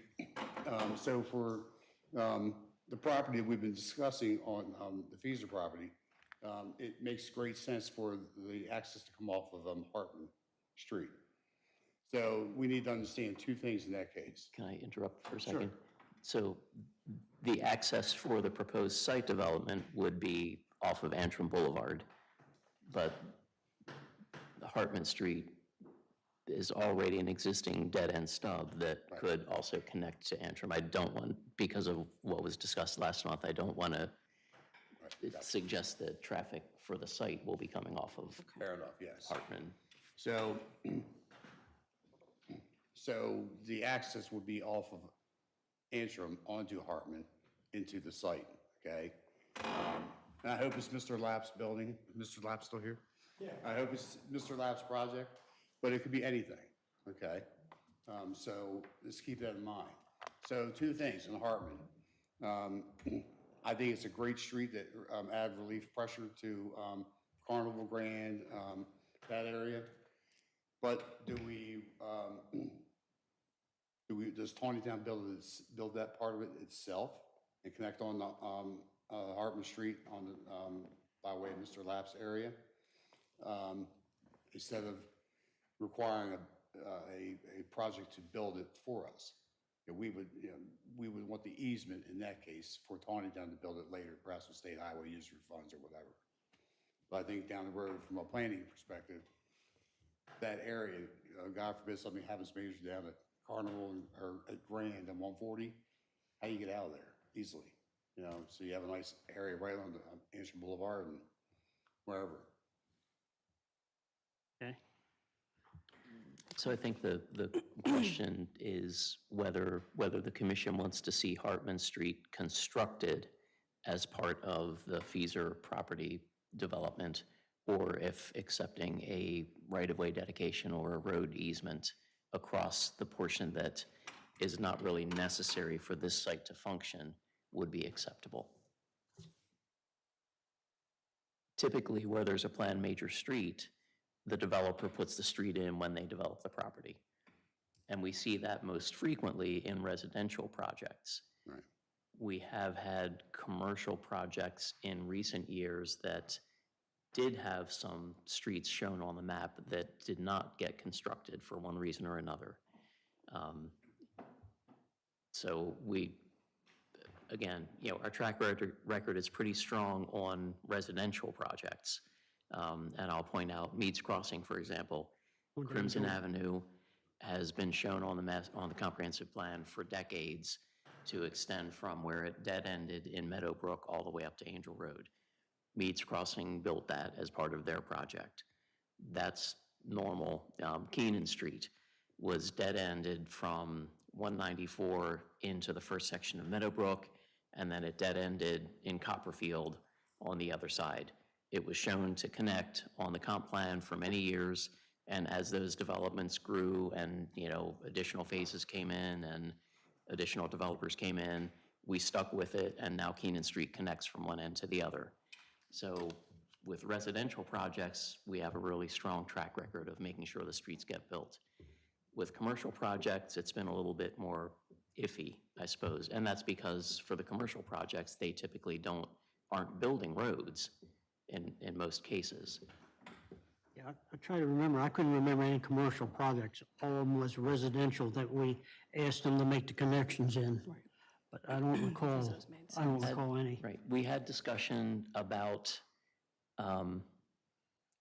so for the property we've been discussing on the Feeser property, it makes great sense for the access to come off of Hartman Street. So we need to understand two things in that case. Can I interrupt for a second? So the access for the proposed site development would be off of Antrim Boulevard, but Hartman Street is already an existing dead-end stub that could also connect to Antrim. I don't want, because of what was discussed last month, I don't want to suggest that traffic for the site will be coming off of Fair enough, yes. Hartman. So, so the access would be off of Antrim onto Hartman into the site, okay? And I hope it's Mr. Lapp's building. Is Mr. Lapp still here? Yeah. I hope it's Mr. Lapp's project, but it could be anything, okay? So let's keep that in mind. So two things in Hartman. I think it's a great street that add relief pressure to Carnival Grand, that area. But does Taneytown build that part of it itself and connect on the Hartman Street on the by way of Mr. Lapp's area, instead of requiring a project to build it for us? We would want the easement in that case for Taneytown to build it later, perhaps with state highway user funds or whatever. But I think down the road, from a planning perspective, that area, God forbid something happens major down at Carnival or at Grand and 140, how do you get out of there easily? You know, so you have a nice area right on the Antrim Boulevard and wherever. Okay. So I think the question is whether the commission wants to see Hartman Street constructed as part of the Feeser property development, or if accepting a right-of-way dedication or a road easement across the portion that is not really necessary for this site to function would be acceptable. Typically, where there's a planned major street, the developer puts the street in when they develop the property. And we see that most frequently in residential projects. Right. We have had commercial projects in recent years that did have some streets shown on the map that did not get constructed for one reason or another. So we, again, you know, our track record is pretty strong on residential projects. And I'll point out Meads Crossing, for example. Crimson Avenue has been shown on the comprehensive plan for decades to extend from where it dead-ended in Meadowbrook all the way up to Angel Road. Meads Crossing built that as part of their project. That's normal. Keenan Street was dead-ended from 194 into the first section of Meadowbrook, and then it dead-ended in Copperfield on the other side. It was shown to connect on the comp plan for many years, and as those developments grew and, you know, additional phases came in and additional developers came in, we stuck with it, and now Keenan Street connects from one end to the other. So with residential projects, we have a really strong track record of making sure the streets get built. With commercial projects, it's been a little bit more iffy, I suppose, and that's because for the commercial projects, they typically aren't building roads in most cases. Yeah, I try to remember, I couldn't remember any commercial projects. All of them was residential that we asked them to make the connections in. But I don't recall any. Right, we had discussion about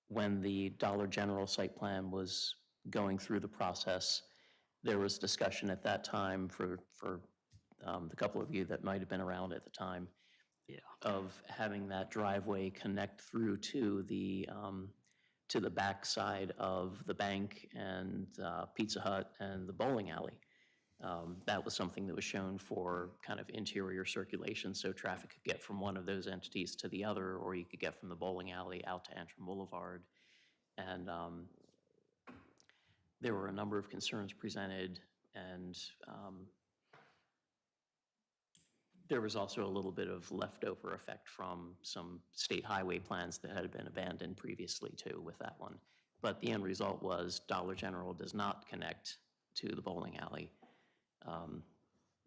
when the Dollar General site plan was going through the process, There was discussion at that time for the couple of you that might have been around at the time of having that driveway connect through to the backside of the bank and Pizza Hut and the bowling alley. That was something that was shown for kind of interior circulation, so traffic could get from one of those entities to the other, or you could get from the bowling alley out to Antrim Boulevard. And there were a number of concerns presented, and there was also a little bit of leftover effect from some state highway plans that had been abandoned previously too with that one. But the end result was Dollar General does not connect to the bowling alley.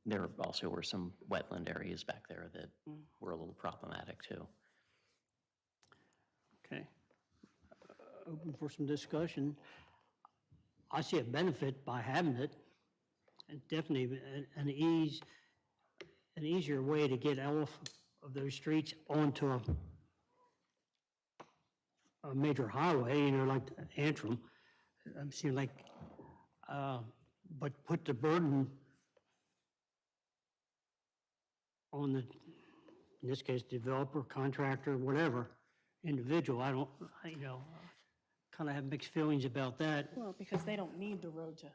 There also were some wetland areas back there that were a little problematic too. Okay. Open for some discussion. I see a benefit by having it, and definitely an easier way to get off of those streets onto a major highway, you know, like Antrim. I'm seeing like, but put the burden on the, in this case, developer, contractor, whatever, individual. You know, kind of have mixed feelings about that. Well, because they don't need the road to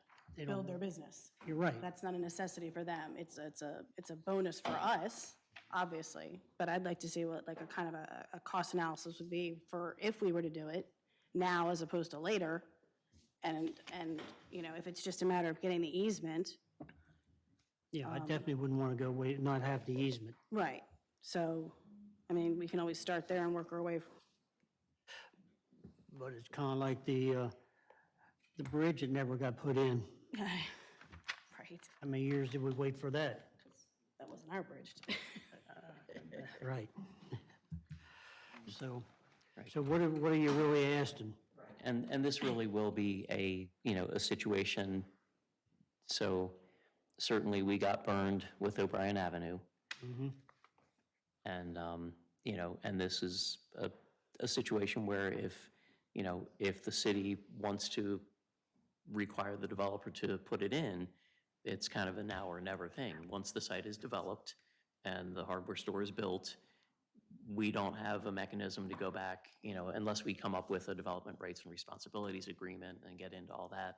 build their business. You're right. That's not a necessity for them. It's a bonus for us, obviously, but I'd like to see what like a kind of a cost analysis would be for if we were to do it now as opposed to later. And you know, if it's just a matter of getting the easement. Yeah, I definitely wouldn't want to go wait, not have the easement. Right. So, I mean, we can always start there and work our way. But it's kind of like the bridge that never got put in. Right. How many years did we wait for that? That wasn't our bridge. Right. So what are you really asking? And this really will be a situation, so certainly we got burned with O'Brien Avenue. And, and this is a situation where if the city wants to require the developer to put it in, it's kind of a now or never thing. Once the site is developed and the hardware store is built, we don't have a mechanism to go back, unless we come up with a development rights and responsibilities agreement and get into all that.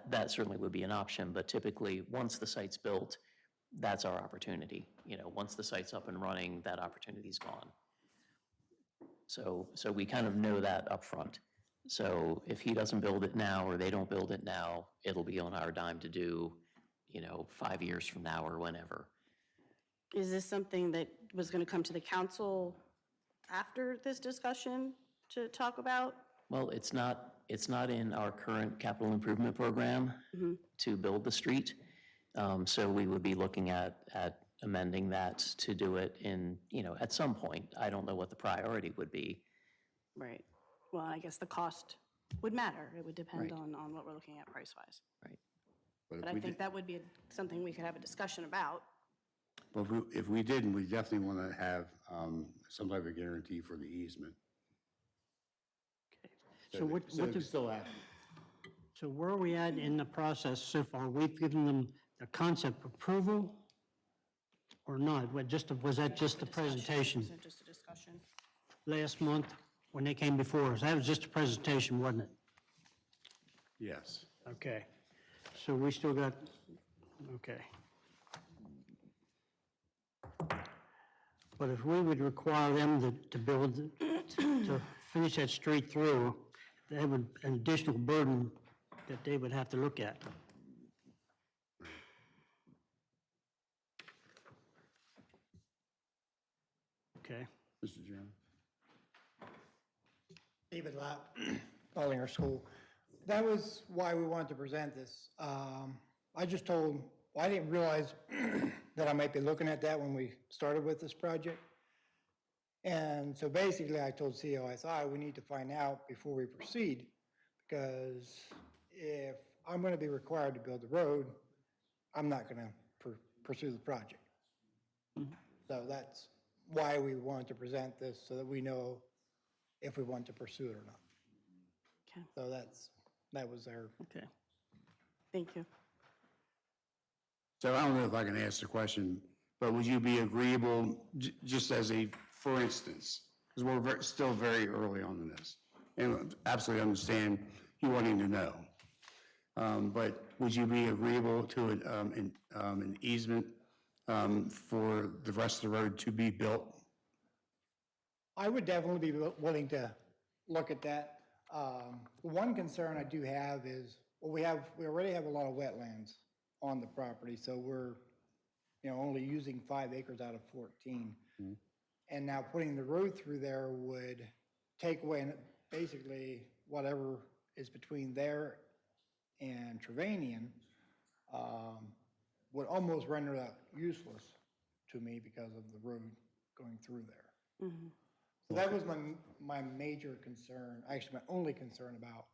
That certainly would be an option, but typically, once the site's built, that's our opportunity. Once the site's up and running, that opportunity's gone. So we kind of know that up front. So if he doesn't build it now, or they don't build it now, it'll be on our dime to do, 5 years from now or whenever. Is this something that was going to come to the council after this discussion to talk about? Well, it's not in our current capital improvement program to build the street. So we would be looking at amending that to do it in, at some point. I don't know what the priority would be. Right. Well, I guess the cost would matter. It would depend Right. on what we're looking at price-wise. Right. But I think that would be something we could have a discussion about. But if we didn't, we definitely want to have some type of guarantee for the easement. So what it's still happening. So where are we at in the process so far? We've given them the concept approval or not? Was that just a presentation Is it just a discussion? last month when they came before us? That was just a presentation, wasn't it? Yes. Okay. So we still got, okay. But if we would require them to build, to finish that street through, they have an additional burden that they would have to look at. Okay. Mr. Chairman. David Lott, Ballinger School. That was why we wanted to present this. I didn't realize that I might be looking at that when we started with this project. And so basically I told COSI we need to find out before we proceed, because if I'm going to be required to build the road, I'm not going to pursue the project. So that's why we wanted to present this, so that we know if we want to pursue it or not. Okay. So that's that was there. Okay. Thank you. So I don't know if I can ask the question, but would you be agreeable, just as a, for instance, because we're still very early on in this, and absolutely understand you wanting to know. But would you be agreeable to an easement for the rest of the road to be built? I would definitely be willing to look at that. The one concern I do have is, well, we already have a lot of wetlands on the property, so we're, only using 5 acres out of 14. And now putting the road through there would take away basically whatever is between there and Trevanian, would almost render that useless to me because of the road going through there. So that was my major concern, actually my only concern about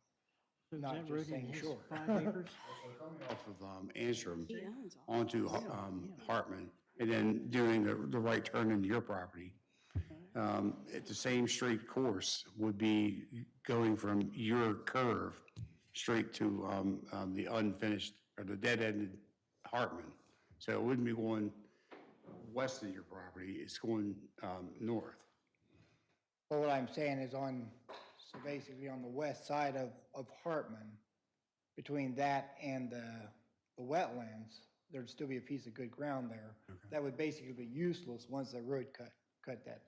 not just saying sure. 5 acres? Off of Anstrom onto Hartman, and then doing the right turn into your property. At the same straight course would be going from your curve straight to the unfinished, or the dead-ended Hartman. So it wouldn't be going west of your property, it's going north. But what I'm saying is so basically on the west side of Hartman, between that and the wetlands, there'd still be a piece of good ground there. That would basically be useless once the road cut that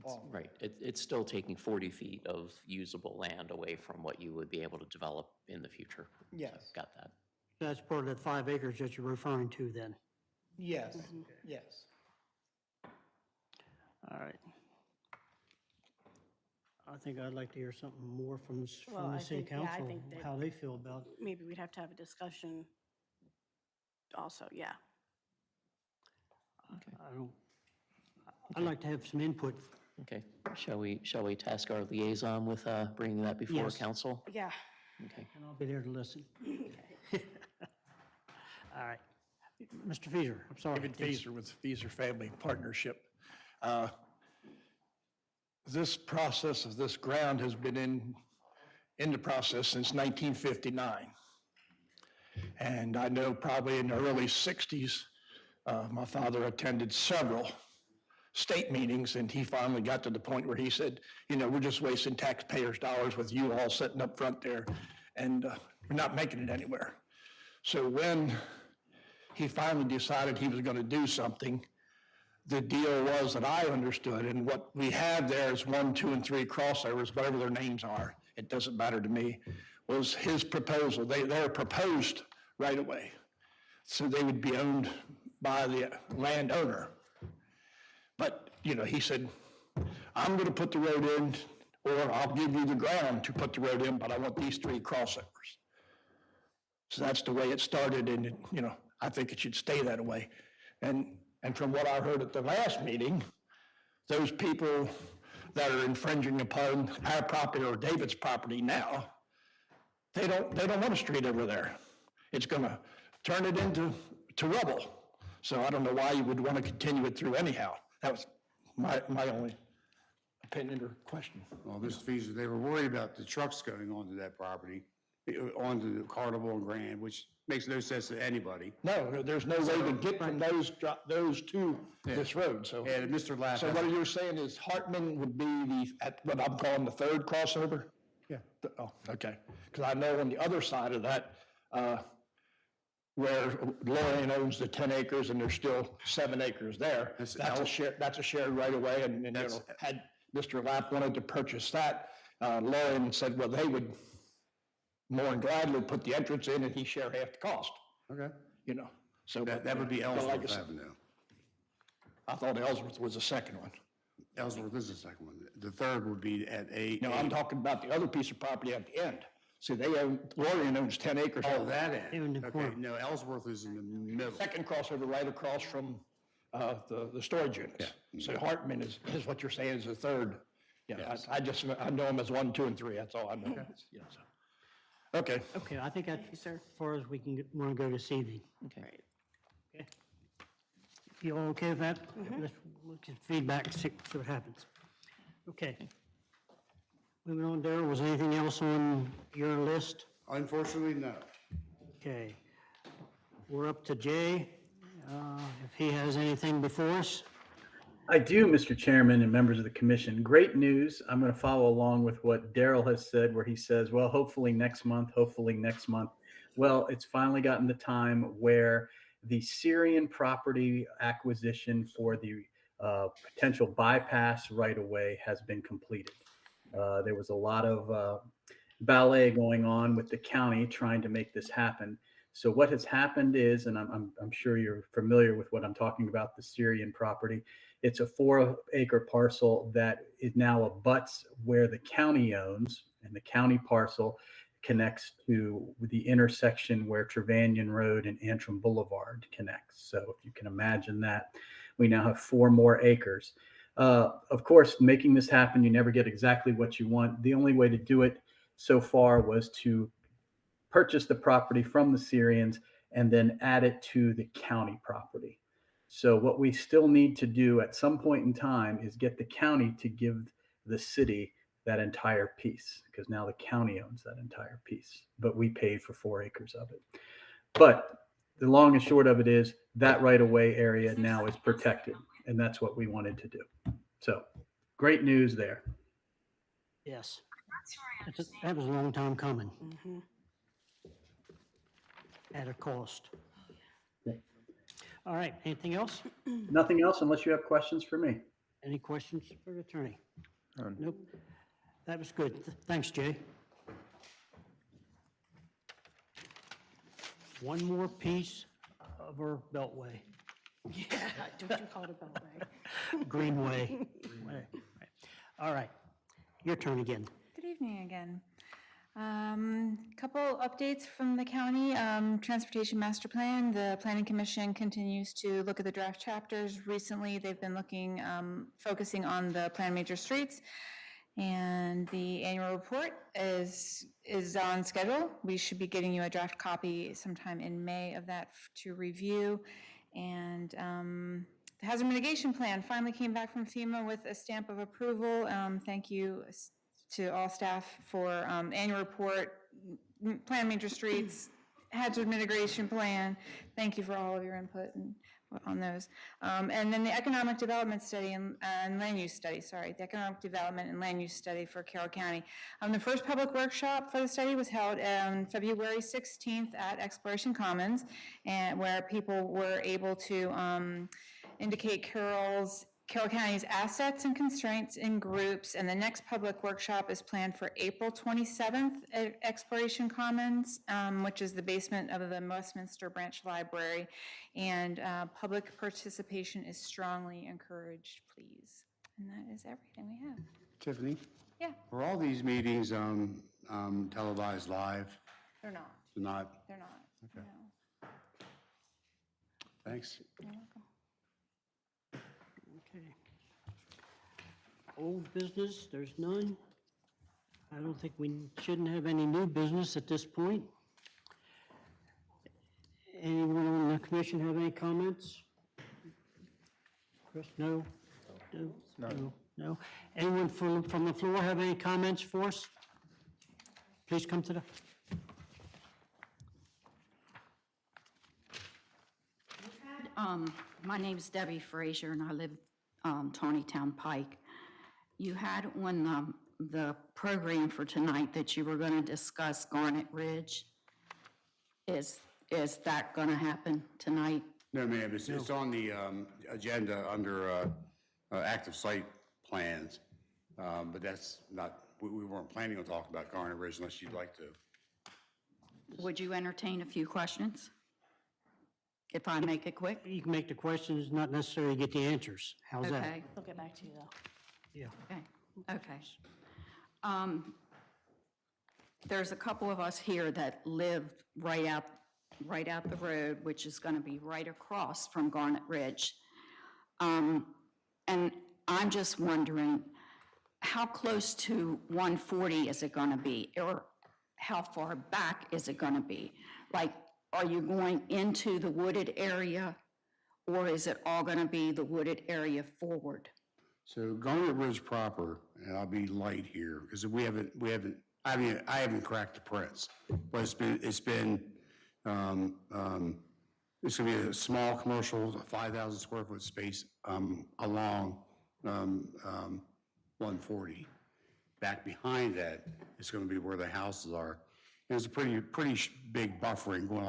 off. Right, it's still taking 40 feet of usable land away from what you would be able to develop in the future. Yes. Got that. That's part of the 5 acres that you're referring to then? Yes, yes. All right. I think I'd like to hear something more from Well, the I city think, yeah, I council, think that- how they feel about it. Maybe we'd have to have a discussion also, yeah. I'd like to have some input. Okay, shall we task our liaison with bringing that before Yes. council? Yeah. Okay. And I'll be there to listen. All right. Mr. Feaser, I'm sorry. David Feaser with Feaser Family Partnership. This process of this ground has been in the process since 1959. And I know probably in the early 60s, my father attended several state meetings, and he finally got to the point where he said, we're just wasting taxpayers' dollars with you all sitting up front there, and we're not making it anywhere. So when he finally decided he was going to do something, the deal was that I understood, and what we have there is 1, 2, and 3 crossovers, whatever their names are, it doesn't matter to me, was his proposal. They're proposed right away. So they would be owned by the landowner. But, he said, I'm going to put the road in, or I'll give you the ground to put the road in, but I want these 3 crossovers. So that's the way it started, and, I think it should stay that way. And from what I heard at the last meeting, those people that are infringing upon our property or David's property now, they don't want a street over there. It's going to turn it into rubble. So I don't know why you would want to continue it through anyhow. That was my only opinion or question. Well, Mr. Feaser, they were worried about the trucks going onto that property, onto the Carnival and Grand, which makes no sense to anybody. No, there's no way to get from those to this road, so. And Mr. Lapp. So what you're saying is Hartman would be at what I'm calling the 3rd crossover? Yeah. Oh, okay. Because I know on the other side of that, where Lorian owns the 10 acres and there's still 7 acres there, that's a shared right of way, and had Mr. Lapp wanted to purchase that, Lorian said, well, they would more than gladly put the entrance in and he share half the cost. Okay. So. That would be Ellsworth Avenue. I thought Ellsworth was the second one. Ellsworth is the second one. The third would be at No, I'm talking about the other piece of property at the end. See, Lorian owns 10 acres. Oh, that end. Okay, no, Ellsworth is in the middle. Second crossover right across from the storage units. Yeah. So Hartman is what you're saying is the 3rd. Yeah, yes. I know him as 1, 2, and 3, that's all I know. Okay. So. Okay. Okay, I think that's as far as we want to go this evening. Okay. Okay. You all okay with that? Let's look at feedback, see what happens. Okay. Moving on, Darrell, was anything else on your list? Unfortunately, no. Okay. We're up to Jay, if he has anything before us. I do, Mr. Chairman and members of the commission. Great news. I'm going to follow along with what Daryl has said, where he says, well, hopefully next month, hopefully next month. Well, it's finally gotten the time where the Syrian property acquisition for the potential bypass right away has been completed. There was a lot of ballet going on with the county trying to make this happen. So what has happened is, and I'm sure you're familiar with what I'm talking about, the Syrian property. It's a 4-acre parcel that is now abuts where the county owns, and the county parcel connects to the intersection where Trevanion Road and Antrim Boulevard connects. So if you can imagine that, we now have 4 more acres. Of course, making this happen, you never get exactly what you want. The only way to do it so far was to purchase the property from the Syrians and then add it to the county property. So what we still need to do at some point in time is get the county to give the city that entire piece, because now the county owns that entire piece, but we paid for 4 acres of it. But the long and short of it is that right-of-way area now is protected, and that's what we wanted to do. So great news there. Yes. That was a long time coming. At a cost. All right, anything else? Nothing else unless you have questions for me. Any questions for the attorney? Nope. That was good. Thanks, Jay. One more piece of our beltway. Yeah, don't you call it a beltway. Greenway. Right. All right, your turn again. Good evening again. Couple updates from the county. Transportation master plan. The planning commission continues to look at the draft chapters. Recently, they've been looking, focusing on the plan major streets, and the annual report is on schedule. We should be getting you a draft copy sometime in May of that to review. And the hazard mitigation plan finally came back from FEMA with a stamp of approval. Thank you to all staff for annual report, plan major streets, hazard mitigation plan. Thank you for all of your input on those. And then the economic development study and land use study, the economic development and land use study for Carroll County. The first public workshop for the study was held on February 16th at Exploration Commons, and where people were able to indicate Carroll County's assets and constraints in groups, and the next public workshop is planned for April 27th at Exploration Commons, which is the basement of the Westminster Branch Library, and public participation is strongly encouraged, please. And that is everything we have. Tiffany? Yeah. Are all these meetings televised live? They're not. They're not? They're not. Okay. No. Thanks. You're welcome. Okay. Old business, there's none. I don't think we shouldn't have any new business at this point. Anyone on the commission have any comments? Chris, no? No? Anyone from the floor have any comments for us? Please come to the... My name's Debbie Frazier, and I live Taneytown Pike. You had on the program for tonight that you were going to discuss Garnet Ridge. Is that going to happen tonight? No, ma'am, it's on the agenda under active site plans, but that's not, we weren't planning on talking about Garnet Ridge unless you'd like to. Would you entertain a few questions? If I make it quick? You can make the questions, not necessarily get the answers. How's that? Okay. We'll get back to you, though. Yeah. Okay. There's a couple of us here that live right out the road, which is going to be right across from Garnet Ridge. And I'm just wondering, how close to 140 is it going to be? Or how far back is it going to be? Like, are you going into the wooded area, or is it all going to be the wooded area forward? So Garnet Ridge proper, and I'll be light here, because we haven't I haven't cracked the prints, but it's been, it's gonna be a small commercial, 5,000 square foot space, along, 140. Back behind that is gonna be where the houses are. And it's a pretty big buffering going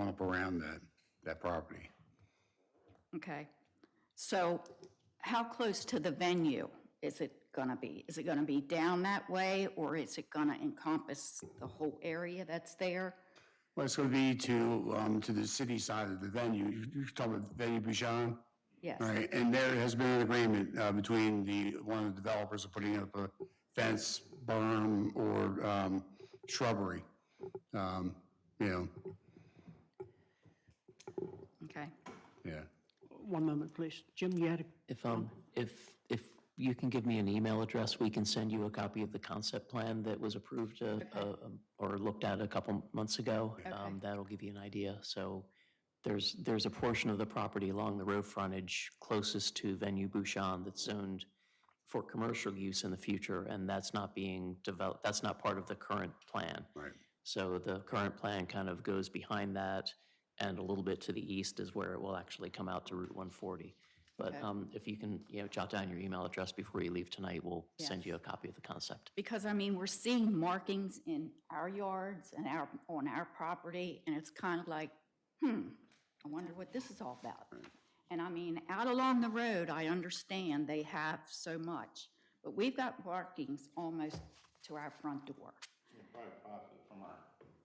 up around that property. Okay. So how close to the venue is it going to be? Is it going to be down that way, or is it going to encompass the whole area that's there? Well, it's going to be to the city side of the venue. You're talking about Venue Bouchon? Yes. Right, and there has been an agreement between one of the developers of putting up a fence, berm, or shrubbery. You know, Okay. yeah. One moment, please. Jim, you had a... If you can give me an email address, we can send you a copy of the concept plan that was approved or looked at a couple months ago. That'll give you an idea. So there's a portion of the property along the road frontage closest to Venue Bouchon that's zoned for commercial use in the future, and that's not being developed, that's not part of the current plan. Right. So the current plan kind of goes behind that, and a little bit to the east is where it will actually come out to Route 140. But if you can, jot down your email address before you leave tonight, we'll send you a copy of the concept. Because, I mean, we're seeing markings in our yards and on our property, and it's kind of like, I wonder what this is all about. And I mean, out along the road, I understand they have so much, but we've got markings almost to our front door. From our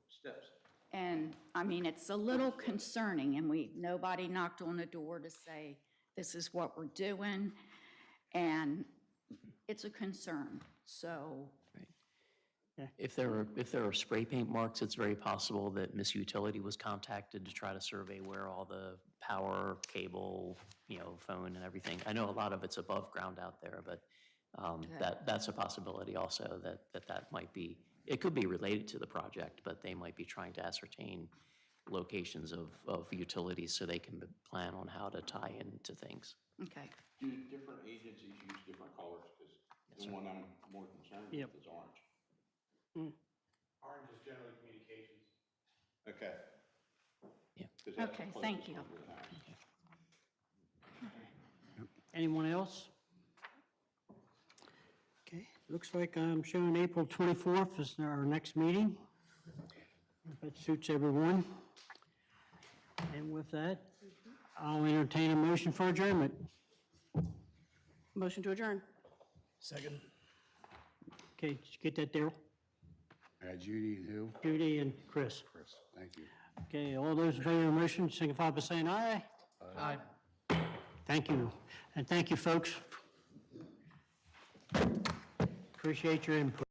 steps. And, I mean, it's a little concerning, and nobody knocked on the door to say, this is what we're doing, and it's a concern, so. If there are spray paint marks, it's very possible that Miss Utility was contacted to try to survey where all the power, cable, phone and everything. I know a lot of it's above ground out there, but that's a possibility also that might be, it could be related to the project, but they might be trying to ascertain locations of utilities so they can plan on how to tie into things. Okay. Do different agencies use different colors? Because the one I'm more concerned with is orange. Orange is generally communications. Okay. Yeah. Okay, thank you. Anyone else? Okay, looks like I'm showing April 24th is our next meeting. If that suits everyone. And with that, I'll entertain a motion for adjournment. Motion to adjourn. Second. Okay, did you get that, Daryl? Judy and who? Judy and Chris. Chris, thank you. Okay, all those in favor of the motion signify by saying aye. Aye. Thank you. And thank you, folks. Appreciate your input.